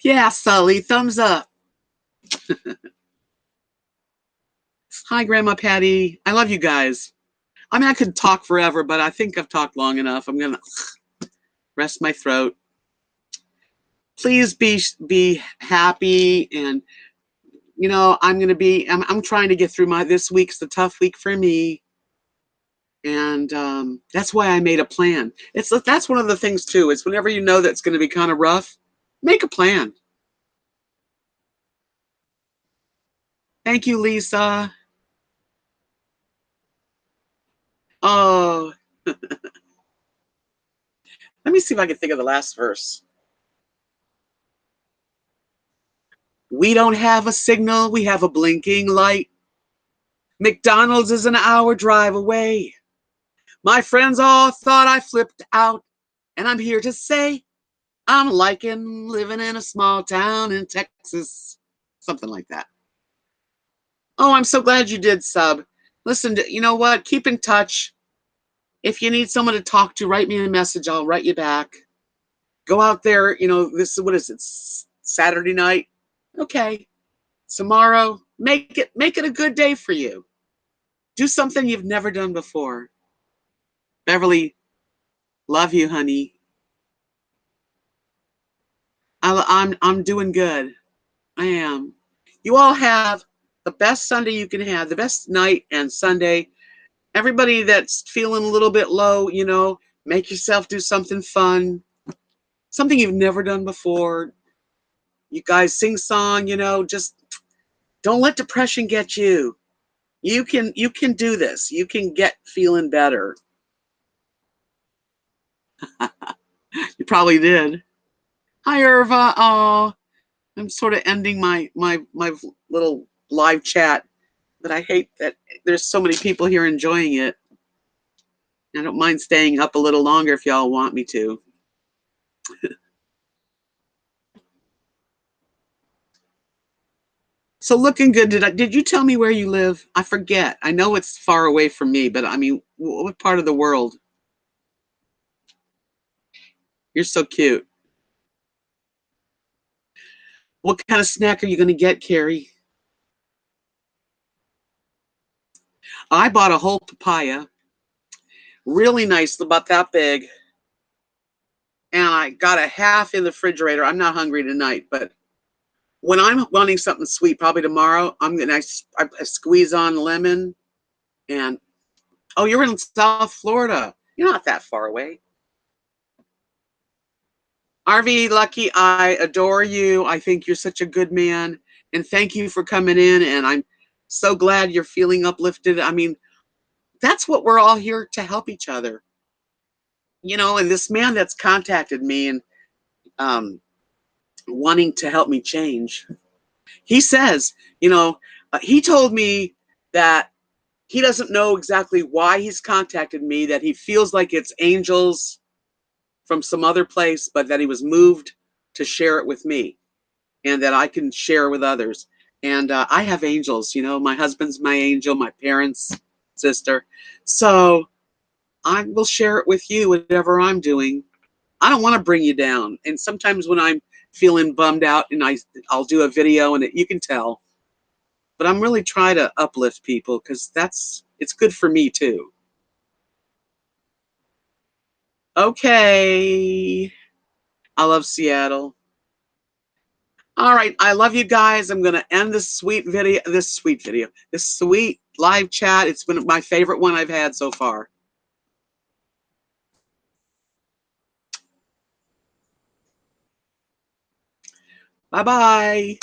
Yeah, Sully, thumbs up. Hi, Grandma Patty. I love you guys. I mean, I could talk forever, but I think I've talked long enough. I'm going to rest my throat. Please be happy. And, you know, I'm trying to get through this week's the tough week for me. And that's why I made a plan. That's one of the things, too. It's whenever you know that's going to be kind of rough, make a plan. Thank you, Lisa. Oh, let me see if I can think of the last verse. We don't have a signal, we have a blinking light. McDonald's is an hour drive away. My friends all thought I flipped out, and I'm here to say I'm liking living in a small town in Texas. Something like that. Oh, I'm so glad you did sub. Listen, you know what? Keep in touch. If you need someone to talk to, write me a message. I'll write you back. Go out there. You know, what is it? Saturday night. Okay. Tomorrow, make it a good day for you. Do something you've never done before. Beverly, love you, honey. I'm doing good. I am. You all have the best Sunday you can have, the best night and Sunday. Everybody that's feeling a little bit low, you know, make yourself do something fun, something you've never done before. You guys sing song, you know, just don't let depression get you. You can do this. You can get feeling better. You probably did. Hi, Irva. Oh, I'm sort of ending my little live chat, but I hate that there's so many people here enjoying it. I don't mind staying up a little longer if y'all want me to. So looking good. Did you tell me where you live? I forget. I know it's far away from me, but I mean, what part of the world? You're so cute. What kind of snack are you going to get, Carrie? I bought a whole papaya, really nice, about that big, and I got a half in the refrigerator. I'm not hungry tonight, but when I'm wanting something sweet, probably tomorrow, I squeeze on lemon and oh, you're in South Florida. You're not that far away. RV Lucky, I adore you. I think you're such a good man. And thank you for coming in. And I'm so glad you're feeling uplifted. I mean, that's what we're all here to help each other. You know, and this man that's contacted me and um, wanting to help me change, he says, you know, he told me that he doesn't know exactly why he's contacted me, that he feels like it's angels from some other place, but that he was moved to share it with me and that I can share with others. And I have angels, you know, my husband's my angel, my parents, sister. So I will share it with you, whatever I'm doing. I don't want to bring you down. And sometimes when I'm feeling bummed out and I'll do a video and you can tell, but I'm really trying to uplift people because it's good for me too. Okay. I love Seattle. All right. I love you guys. I'm going to end this sweet live chat. It's been my favorite one I've had so far. Bye-bye.